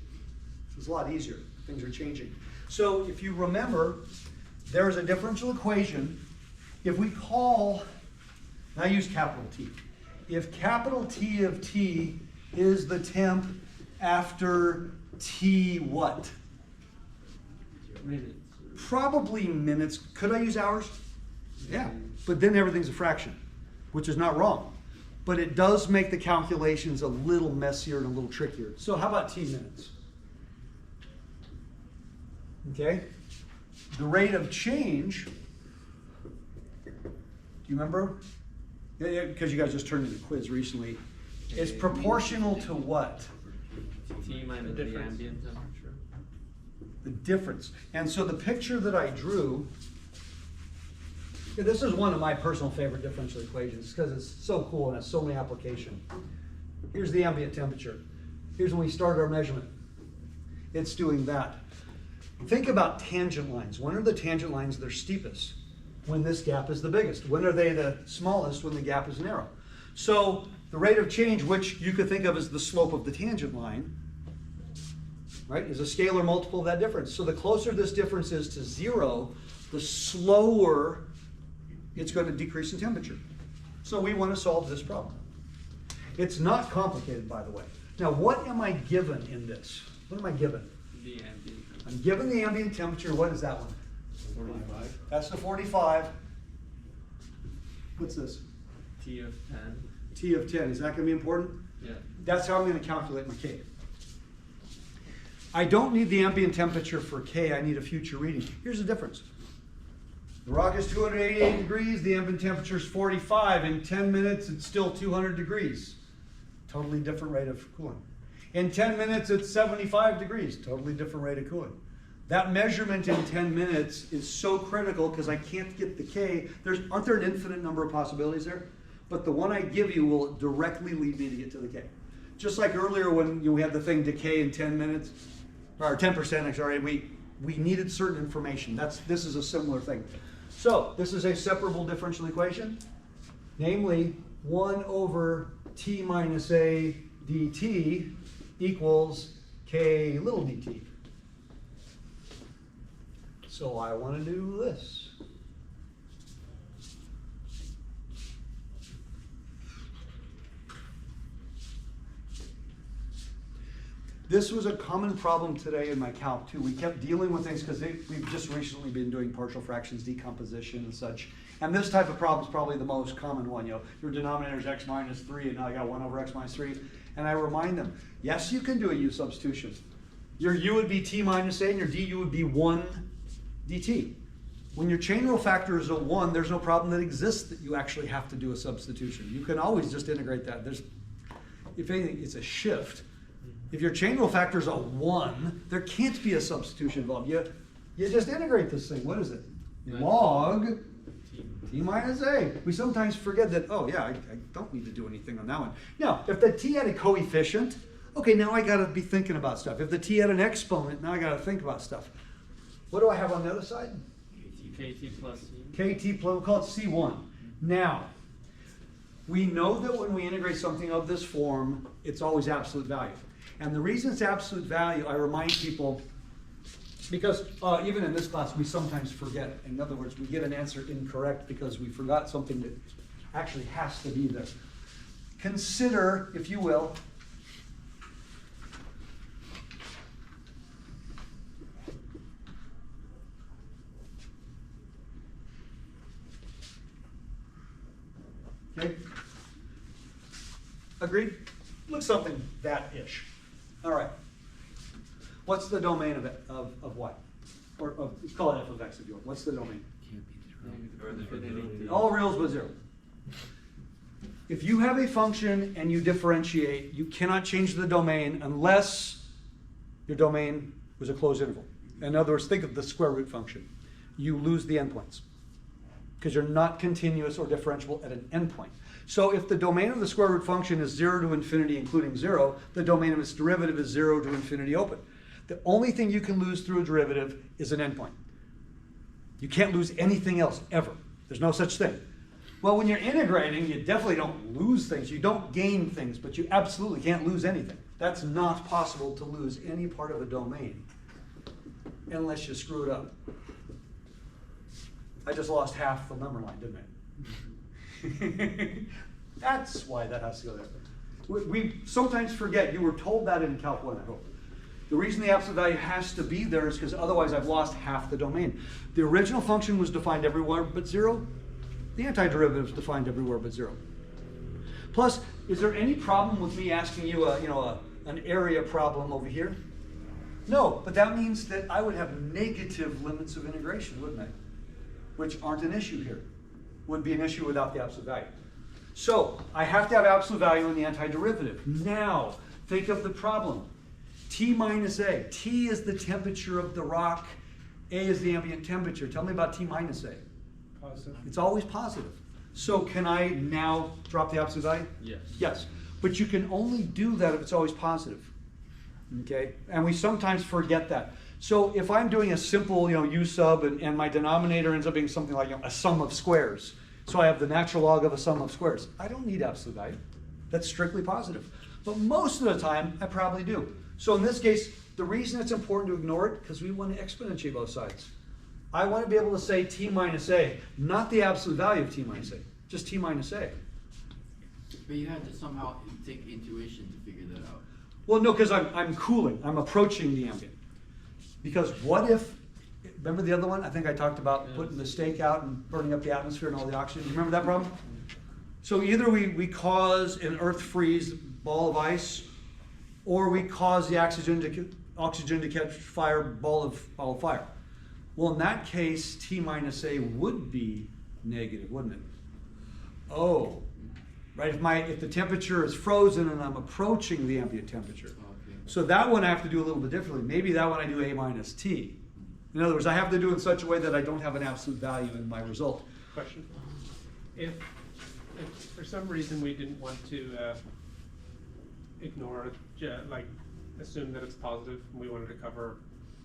It's a lot easier. Things are changing. So if you remember, there's a differential equation. If we call, and I use capital T. If capital T of T is the temp after T what? Minutes. Probably minutes. Could I use hours? Yeah, but then everything's a fraction, which is not wrong. But it does make the calculations a little messier and a little trickier. So how about T minutes? Okay? The rate of change, do you remember? Because you guys just turned in a quiz recently. Is proportional to what? T minus the difference. ambient temperature. The difference. And so the picture that I drew, this is one of my personal favorite differential equations because it's so cool and has so many applications. Here's the ambient temperature. Here's when we start our measurement. It's doing that. Think about tangent lines. When are the tangent lines their steepest? When this gap is the biggest. When are they the smallest? When the gap is narrow. So the rate of change, which you could think of as the slope of the tangent line, right, is a scalar multiple of that difference. So the closer this difference is to 0, the slower it's going to decrease in temperature. So we want to solve this problem. It's not complicated, by the way. Now, what am I given in this? What am I given? The ambient. I'm given the ambient temperature. What is that one? 45. That's the 45. What's this? T of 10. T of 10. Is that going to be important? Yeah. That's how I'm going to calculate my K. I don't need the ambient temperature for K. I need a future reading. Here's the difference. The rock is 288 degrees. The ambient temperature is 45. In 10 minutes, it's still 200 degrees. Totally different rate of cooling. In 10 minutes, it's 75 degrees. Totally different rate of cooling. That measurement in 10 minutes is so critical because I can't get the K. Aren't there an infinite number of possibilities there? But the one I give you will directly lead me to get to the K. Just like earlier when we had the thing decay in 10 minutes, or 10%, sorry, we needed certain information. This is a similar thing. So this is a separable differential equation, namely 1 over T minus A dt equals K little dt. So I want to do this. This was a common problem today in my calc too. We kept dealing with things because we've just recently been doing partial fractions decomposition and such. And this type of problem is probably the most common one. Your denominator is x minus 3, and now I got 1 over x minus 3. And I remind them, yes, you can do a u substitution. Your u would be t minus a, and your du would be 1 dt. When your chain rule factor is a 1, there's no problem that exists that you actually have to do a substitution. You can always just integrate that. If anything, it's a shift. If your chain rule factor is a 1, there can't be a substitution involved. You just integrate this thing. What is it? Log t minus a. We sometimes forget that, oh yeah, I don't need to do anything on that one. Now, if the t had a coefficient, okay, now I gotta be thinking about stuff. If the t had an exponent, now I gotta think about stuff. What do I have on the other side? KT plus C. KT plus, we'll call it C1. Now, we know that when we integrate something of this form, it's always absolute value. And the reason it's absolute value, I remind people, because even in this class, we sometimes forget. In other words, we get an answer incorrect because we forgot something that actually has to be there. Consider, if you will, okay? Agreed? Look something that-ish. All right. What's the domain of what? Or call it f of x if you want. What's the domain? Can't be zero. All reals but 0. If you have a function and you differentiate, you cannot change the domain unless your domain was a closed interval. In other words, think of the square root function. You lose the endpoints because you're not continuous or differentiable at an endpoint. So if the domain of the square root function is 0 to infinity including 0, the domain of its derivative is 0 to infinity open. The only thing you can lose through a derivative is an endpoint. You can't lose anything else ever. There's no such thing. Well, when you're integrating, you definitely don't lose things. You don't gain things, but you absolutely can't lose anything. That's not possible to lose any part of a domain unless you screw it up. I just lost half the number line, didn't I? That's why that has to go there. We sometimes forget, you were told that in Calc 1, I hope. The reason the absolute value has to be there is because otherwise I've lost half the domain. The original function was defined everywhere but 0. The antiderivative is defined everywhere but 0. Plus, is there any problem with me asking you an area problem over here? No, but that means that I would have negative limits of integration, wouldn't I? Which aren't an issue here. Would be an issue without the absolute value. So, I have to have absolute value in the antiderivative. Now, think of the problem. T minus A. T is the temperature of the rock. A is the ambient temperature. Tell me about T minus A. Positive. It's always positive. So can I now drop the absolute value? Yes. Yes. But you can only do that if it's always positive. Okay? And we sometimes forget that. So if I'm doing a simple, u sub and my denominator ends up being something like a sum of squares. So I have the natural log of a sum of squares. I don't need absolute value. That's strictly positive. But most of the time, I probably do. So in this case, the reason it's important to ignore it, because we want to exponentiate both sides. I want to be able to say t minus a, not the absolute value of t minus a, just t minus a. But you had to somehow take intuition to figure that out. Well, no, because I'm cooling. I'm approaching the ambient. Because what if, remember the other one? I think I talked about putting the stake out and burning up the atmosphere and all the oxygen. Remember that problem? So either we cause an earth freeze ball of ice, or we cause the oxygen to catch fire, ball of fire. Well, in that case, T minus A would be negative, wouldn't it? Oh, right, if the temperature is frozen and I'm approaching the ambient temperature. Okay. So that one I have to do a little bit differently. Maybe that one I do A minus T. In other words, I have to do it in such a way that I don't have an absolute value in my result. Question. If for some reason we didn't want to ignore, assume that it's positive, and we wanted to cover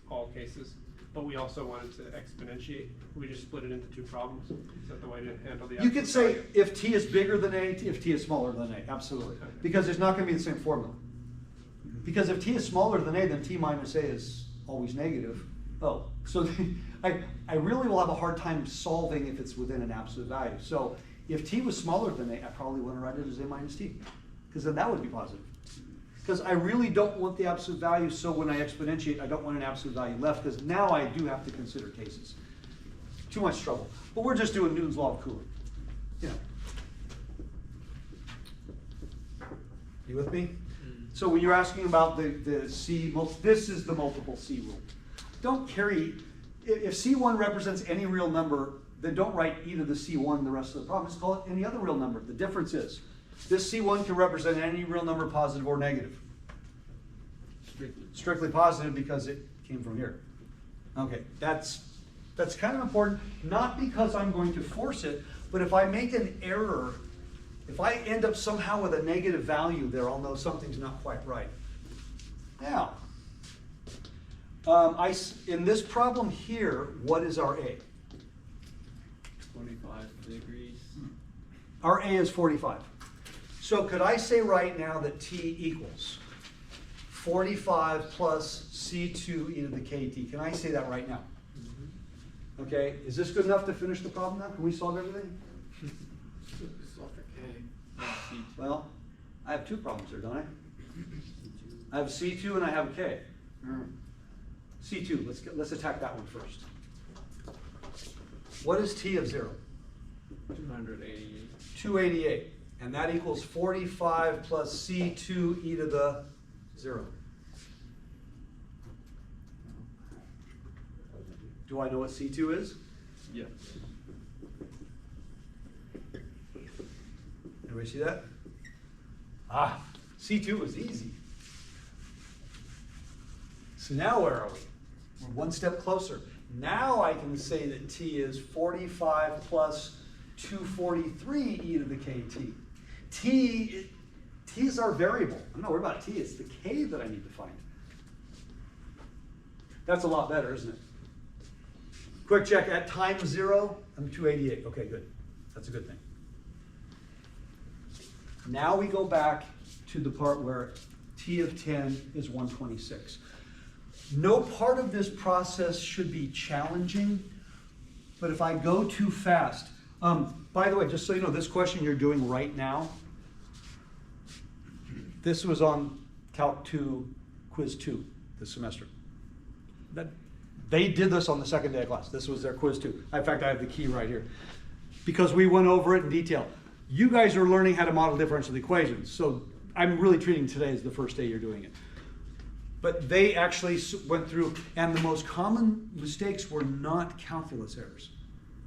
all cases, but we also wanted to exponentiate, we just split it into two problems. Is that the way to handle the You could absolute say value? if T is bigger than A, if T is smaller than A, absolutely. Okay. Because there's not going to be the same formula. Because if T is smaller than A, then T minus A is always negative. Oh, so I really will have a hard time solving if it's within an absolute value. So if T was smaller than A, I probably want to write it as A minus T, because then that would be positive. Because I really don't want the absolute value, so when I exponentiate, I don't want an absolute value left, because now I do have to consider cases. Too much trouble. But we're just doing Newton's law of cooling. You know. You with me? So when you're asking about the C, this is the multiple C rule. Don't carry, if C1 represents any real number, then don't write e to the C1 the rest of the problem. Just call it any other real number. The difference is, this C1 can represent any real number, positive or negative. Strictly positive because it came from here. Okay, that's kind of important, not because I'm going to force it, but if I make an error, if I end up somehow with a negative value there, I'll know something's not quite right. Now, in this problem here, what is our A? 45 degrees. Our A is 45. So could I say right now that T equals 45 plus C2 e to the KT? Can I say that right now? Okay, is this good enough to finish the problem now? Can we solve everything? Solve for K. Well, I have two problems here, don't I? I have C2 and I have K. C2, let's attack that one first. What is T of 0? 288. 288. And that equals 45 plus C2 e to the 0. Do I know what C2 is? Yeah. Everybody see that? Ah, C2 was easy. So now where are we? We're one step closer. Now I can say that T is 45 plus 243 e to the KT. T is our variable. I'm not worried about T, it's the K that I need to find. That's a lot better, isn't it? Quick check, at time 0, I'm 288. Okay, good. That's a good thing. Now we go back to the part where T of 10 is 126. No part of this process should be challenging, but if I go too fast, by the way, just so you know, this question you're doing right now, this was on Calc 2, Quiz 2 this semester. They did this on the second day of class. This was their Quiz 2. In fact, I have the key right here. Because we went over it in detail. You guys are learning how to model differential equations, so I'm really treating today as the first day you're doing it. But they actually went through, and the most common mistakes were not calculus errors,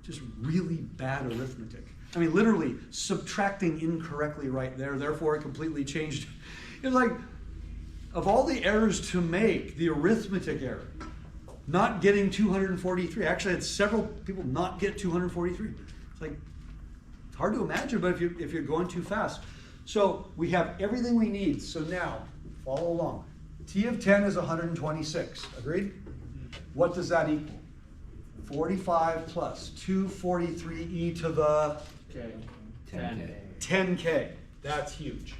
just really bad arithmetic. I mean, literally subtracting incorrectly right there, therefore it completely changed. It's like, of all the errors to make, the arithmetic error, not getting 243. Actually, I had several people not get 243. It's like, it's hard to imagine, but if you're going too fast. So we have everything we need. So now, follow along. T of 10 is 126. Agreed? What does that equal? 45 plus 243 e to the K. 10K. 10K. That's huge.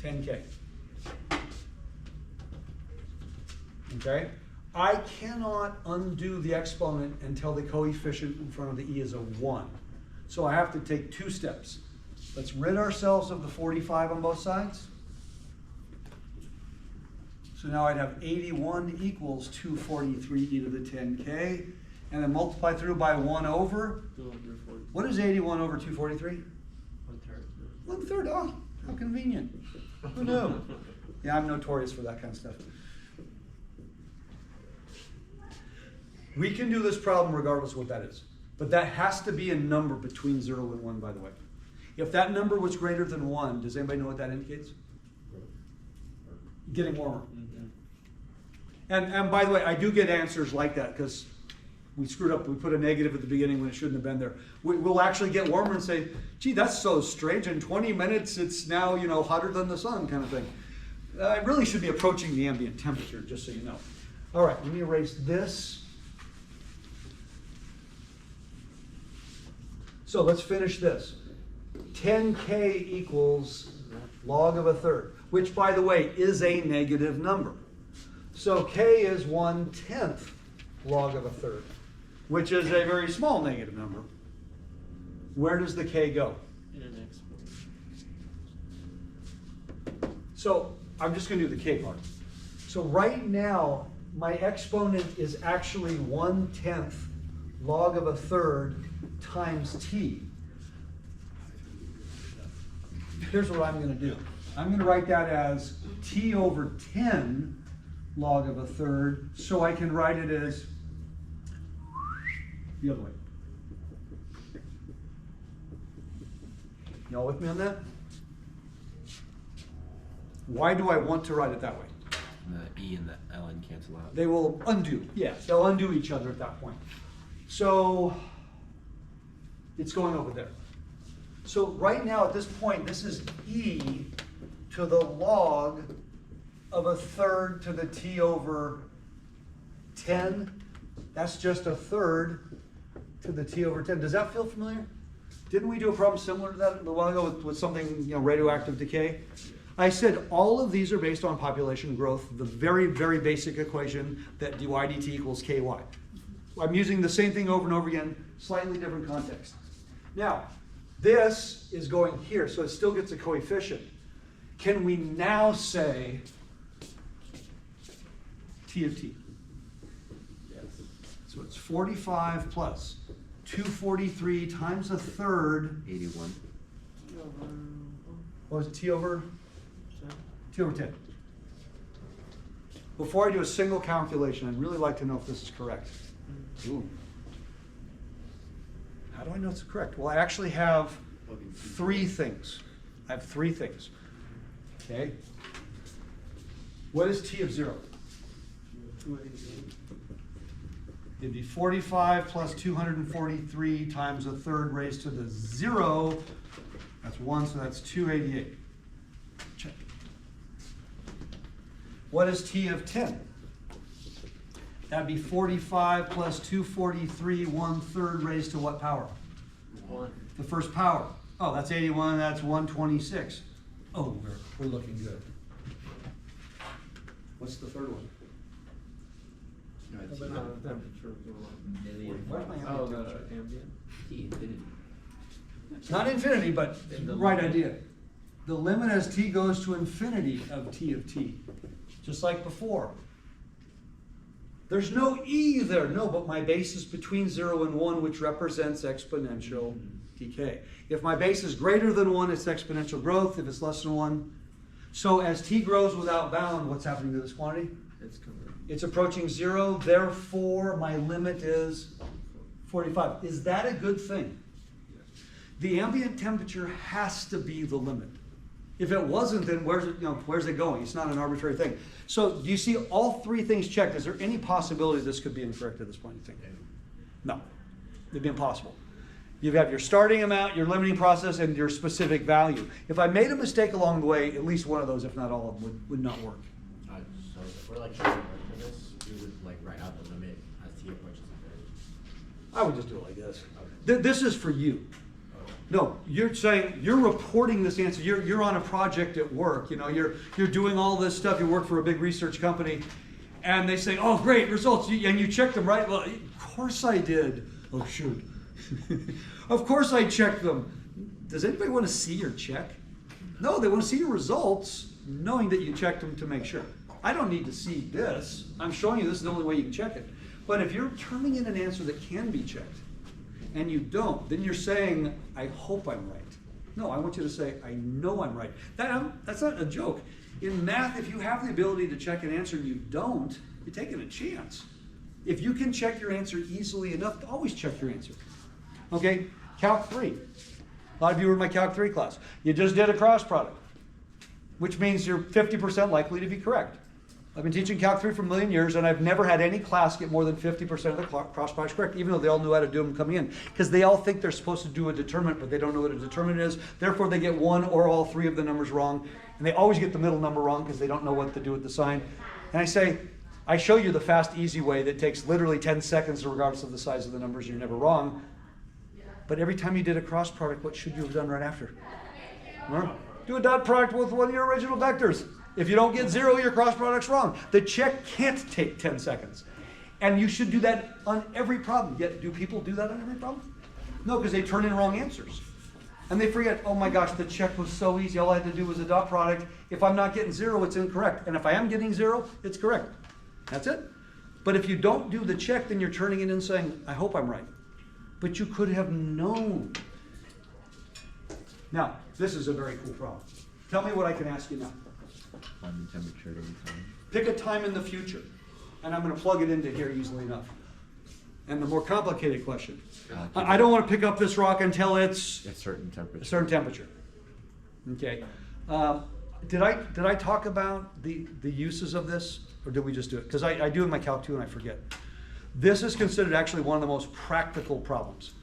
10K. Okay? I cannot undo the exponent until the coefficient in front of the e is a 1. So I have to take two steps. Let's rid ourselves of the 45 on both sides. So now I'd have 81 equals 243 e to the 10K. And then multiply through by 1 over. 240. What is 81 over 243? 1/3. 1/3. Oh, how convenient. Who knew? Yeah, I'm notorious for that kind of stuff. We can do this problem regardless of what that is. But that has to be a number between 0 and 1, by the way. If that number was greater than 1, does anybody know what that indicates? Getting warmer. And by the way, I do get answers like that because we screwed up. We put a negative at the beginning when it shouldn't have been there. We'll actually get warmer and say, gee, that's so strange. In 20 minutes, it's now, hotter than the sun kind of thing. I really should be approaching the ambient temperature, just so you know. All right, let me erase this. So let's finish this. 10K equals log of 1/3, which, by the way, is a negative number. So K is 1/10 log of 1/3, which is a very small negative number. Where does the K go? In an exponent. So I'm just gonna do the k part. So right now, my exponent is actually 1/10 log of a third times t. Here's what I'm gonna do. I'm gonna write that as t over 10 log of a third, so I can write it as the other way. Y'all with me on that? Why do I want to write it that way? The E and the ln cancel out. They will undo, yes, they'll undo each other at that point. So it's going over there. So right now at this point, this is e to the log of a third to the t over 10. That's just a third to the t over 10. Does that feel familiar? Didn't we do a problem similar to that a while ago with something, radioactive decay? I said all of these are based on population growth, the very, very basic equation that dy dt equals ky. I'm using the same thing over and over again, slightly different context. Now, this is going here, so it still gets a coefficient. Can we now say t of t? Yes. So it's 45 plus 243 times a third. 81. What was it, t over 10? Before I do a single calculation, I'd really like to know if this is correct. Ooh. How do I know it's correct? Well, I actually have three things. I have three things. Okay. What is t of 0? It'd be 45 plus 243 times a third raised to the 0. That's 1, so that's 288. Check. What is t of 10? That'd be 45 plus 243, 1/3 raised to what power? 1. The first power. Oh, that's 81, that's 126. Oh, we're looking good. What's the third one? No, it's But not. not the temperature of the Million. Where's my Oh, ambient the temperature? ambient. T infinity. It's not infinity, but In the right limit. idea. The limit as t goes to infinity of t of t, just like before. There's no e there, no, but my base is between 0 and 1, which represents exponential decay. If my base is greater than 1, it's exponential growth. If it's less than 1, so as t grows without bound, what's happening to this quantity? It's converted. It's approaching 0, therefore my limit is 45. Is that a good thing? The ambient temperature has to be the limit. If it wasn't, then where's it going? It's not an arbitrary thing. So do you see all three things checked? Is there any possibility this could be incorrect at this point, you think? No, it'd be impossible. You have your starting amount, your limiting process, and your specific value. If I made a mistake along the way, at least one of those, if not all of them, would not work. So if we're like trying to work for this, we would like write out the limit as t approaches infinity. I would just do it like this. This is for you. No, you're saying, you're reporting this answer. You're on a project at work. You're doing all this stuff. You work for a big research company, and they say, "Oh, great results," and you checked them, right? Well, of course I did. Oh, shoot. Of course I checked them. Does anybody want to see your check? No, they want to see your results, knowing that you checked them to make sure. I don't need to see this. I'm showing you this is the only way you can check it. But if you're turning in an answer that can be checked, and you don't, then you're saying, I hope I'm right. No, I want you to say, I know I'm right. That's not a joke. In math, if you have the ability to check an answer and you don't, you're taking a chance. If you can check your answer easily enough, always check your answer. Okay, Calc 3. A lot of you were in my Calc 3 class. You just did a cross product, which means you're 50% likely to be correct. I've been teaching Calc 3 for a million years, and I've never had any class get more than 50% of the cross products correct, even though they all knew how to do them coming in. Because they all think they're supposed to do a determinant, but they don't know what a determinant is. Therefore, they get one or all three of the numbers wrong. And they always get the middle number wrong because they don't know what to do with the sign. And I say, I show you the fast, easy way that takes literally 10 seconds regardless of the size of the numbers. You're never wrong. But every time you did a cross product, what should you have done right after? Huh? Do a dot product with one of your original vectors. If you don't get 0, your cross product's wrong. The check can't take 10 seconds. And you should do that on every problem. Yet, do people do that on every problem? No, because they turn in wrong answers. And they forget, oh my gosh, the check was so easy. All I had to do was a dot product. If I'm not getting 0, it's incorrect. And if I am getting 0, it's correct. That's it. But if you don't do the check, then you're turning it in saying, I hope I'm right. But you could have known. Now, this is a very cool problem. Tell me what I can ask you now. Find the temperature every time. Pick a time in the future. And I'm going to plug it into here easily enough. And the more complicated question. I don't want to pick up this rock until it's A certain a temperature. certain temperature. Okay. Did I talk about the uses of this, or did we just do it? Because I do in my Calc 2 and I forget. This is considered actually one of the most practical problems.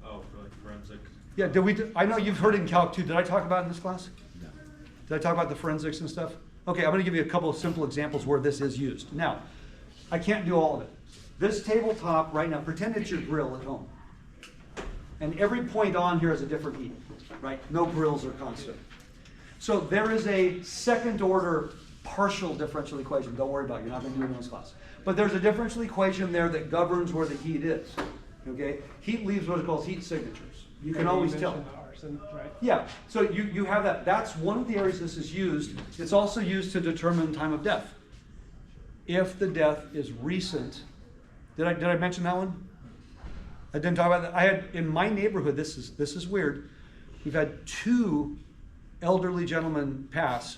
Oh, for like forensic. Yeah, I know you've heard it in Calc 2. Did I talk about it in this class? No. Did I talk about the forensics and stuff? Okay, I'm going to give you a couple of simple examples where this is used. Now, I can't do all of it. This tabletop right now, pretend it's your grill at home. And every point on here is a different heat, right? No grills are constant. So there is a second order partial differential equation. Don't worry about it, you're not going to do it in this class. But there's a differential equation there that governs where the heat is. Okay? Heat leaves what it calls heat signatures. You can always tell. mentioned the arson, right? Yeah, so you have that. That's one of the areas this is used. It's also used to determine time of death. If the death is recent, did I mention that one? I didn't talk about that. I had in my neighborhood. This is weird. We've had 2 elderly gentlemen pass.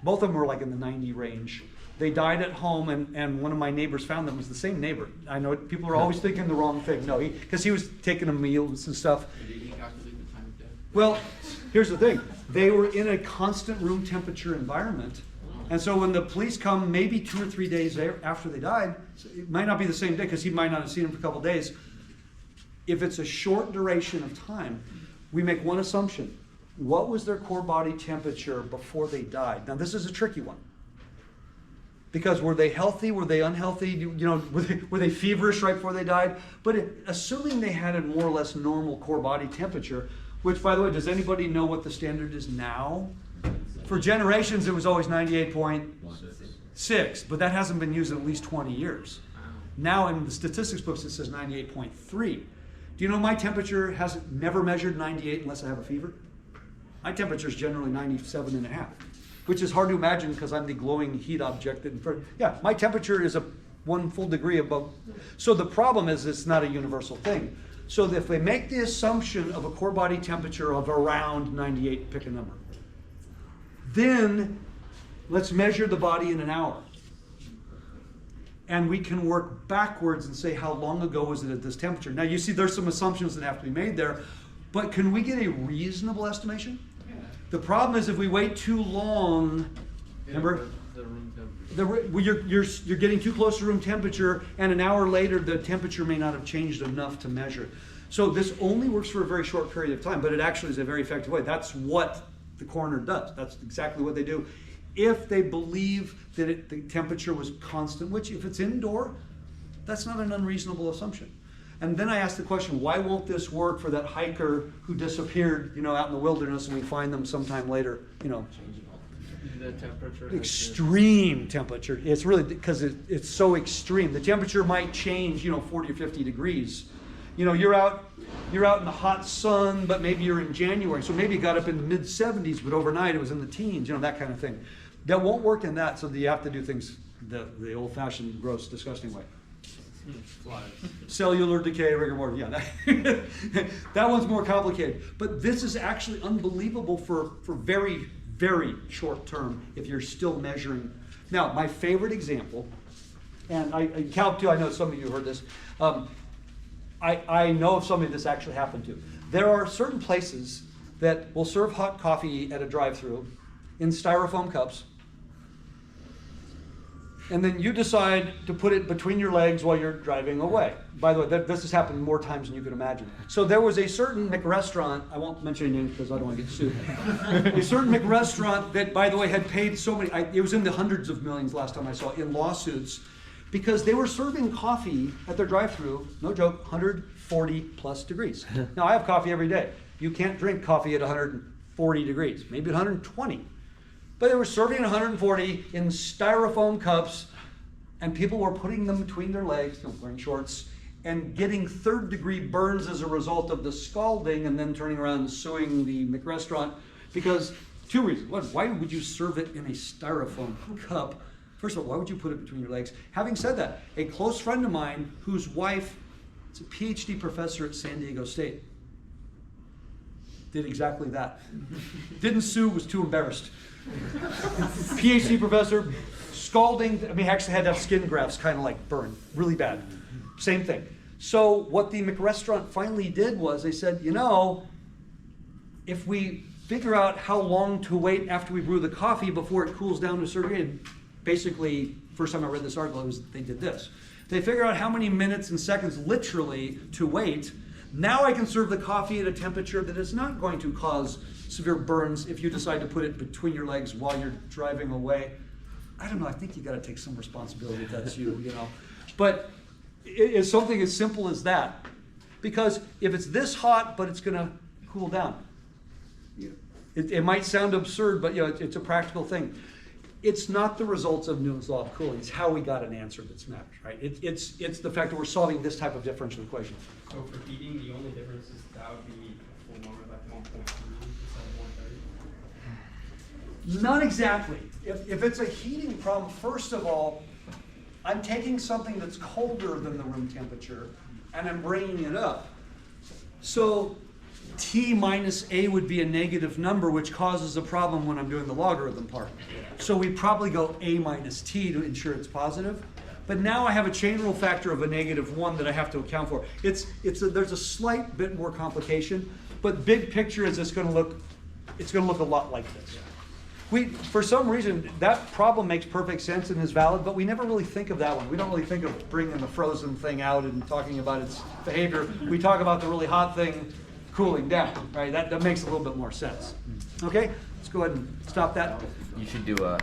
Both of them were like in the 90 range. They died at home, and one of my neighbors found them. It was the same neighbor. I know people are always thinking the wrong thing. No, because he was taking them meals and stuff. Did he calculate the time of death? Well, here's the thing. They were in a constant room temperature environment. And so when the police come maybe 2 or 3 days after they died, it might not be the same day because he might not have seen them for a couple of days. If it's a short duration of time, we make one assumption. What was their core body temperature before they died? Now, this is a tricky one. Because were they healthy? Were they unhealthy? You know, were they feverish right before they died? But assuming they had a more or less normal core body temperature, which, by the way, does anybody know what the standard is now? For generations, it was always 98.6, but that hasn't been used in at least 20 years. Now in the statistics books, it says 98.3. Do you know my temperature has never measured 98 unless I have a fever? My temperature is generally 97.5, which is hard to imagine because I'm the glowing heat object in front. Yeah, my temperature is 1 full degree above. So the problem is it's not a universal thing. So if they make the assumption of a core body temperature of around 98, pick a number, then let's measure the body in an hour. And we can work backwards and say how long ago was it at this temperature. Now you see there's some assumptions that have to be made there, but can we get a reasonable estimation? Yeah. The problem is if we wait too long, remember? The room temperature. You're getting too close to room temperature, and an hour later the temperature may not have changed enough to measure it. So this only works for a very short period of time, but it actually is a very effective way. That's what the coroner does. That's exactly what they do. If they believe that the temperature was constant, which if it's indoor, that's not an unreasonable assumption. And then I asked the question, why won't this work for that hiker who disappeared, out in the wilderness, and we find them sometime later, The temperature. extreme temperature. It's really because it's so extreme. The temperature might change, 40 or 50 degrees. You're out in the hot sun, but maybe you're in January. So maybe it got up in the mid 70s, but overnight it was in the teens, that kind of thing. That won't work in that, so you have to do things the old-fashioned, gross, disgusting way. Cellular decay, rigor mortis, yeah. That one's more complicated. But this is actually unbelievable for very, very short term if you're still measuring. Now, my favorite example, and in Calc 2, I know some of you heard this. I know of somebody this actually happened to. There are certain places that will serve hot coffee at a drive-thru in styrofoam cups. And then you decide to put it between your legs while you're driving away. By the way, this has happened more times than you could imagine. So there was a certain McRestaurant, I won't mention any names because I don't want to get sued. A certain McRestaurant that, by the way, had paid so many, it was in the hundreds of millions last time I saw, in lawsuits, because they were serving coffee at their drive-thru, no joke, 140 plus degrees. Now, I have coffee every day. You can't drink coffee at 140 degrees, maybe 120. But they were serving at 140 in styrofoam cups, and people were putting them between their legs, wearing shorts, and getting third-degree burns as a result of the scalding and then turning around and suing the McRestaurant. Because two reasons. One, why would you serve it in a styrofoam cup? First of all, why would you put it between your legs? Having said that, a close friend of mine whose wife is a PhD professor at San Diego State did exactly that. Didn't sue, was too embarrassed. PhD professor, scalding, I mean, actually had to have skin grafts kind of like burn, really bad. Same thing. So what the McRestaurant finally did was they said, you know, if we figure out how long to wait after we brew the coffee before it cools down to a certain degree, and basically, first time I read this article, it was they did this. They figure out how many minutes and seconds literally to wait. Now I can serve the coffee at a temperature that is not going to cause severe burns if you decide to put it between your legs while you're driving away. I don't know, I think you gotta take some responsibility if that's you, you know. But it's something as simple as that. Because if it's this hot, but it's gonna cool down. It might sound absurd, but you know, it's a practical thing. It's not the results of Newton's law of cooling, it's how we got an answer that's matters, right? It's the fact that we're solving this type of differential equation. So for heating, the only difference is that would be a full number, like 1.2 instead of 130? Not exactly. If it's a heating problem, first of all, I'm taking something that's colder than the room temperature and I'm bringing it up. So T minus A would be a negative number, which causes a problem when I'm doing the logarithm part. So we probably go A minus T to ensure it's positive. But now I have a chain rule factor of a -1 that I have to account for. There's a slight bit more complication, but big picture is it's going to look a lot like this. For some reason, that problem makes perfect sense and is valid, but we never really think of that one. We don't really think of bringing the frozen thing out and talking about its behavior. We talk about the really hot thing cooling down, right? That makes a little bit more sense. Okay, let's go ahead and stop that. You should do a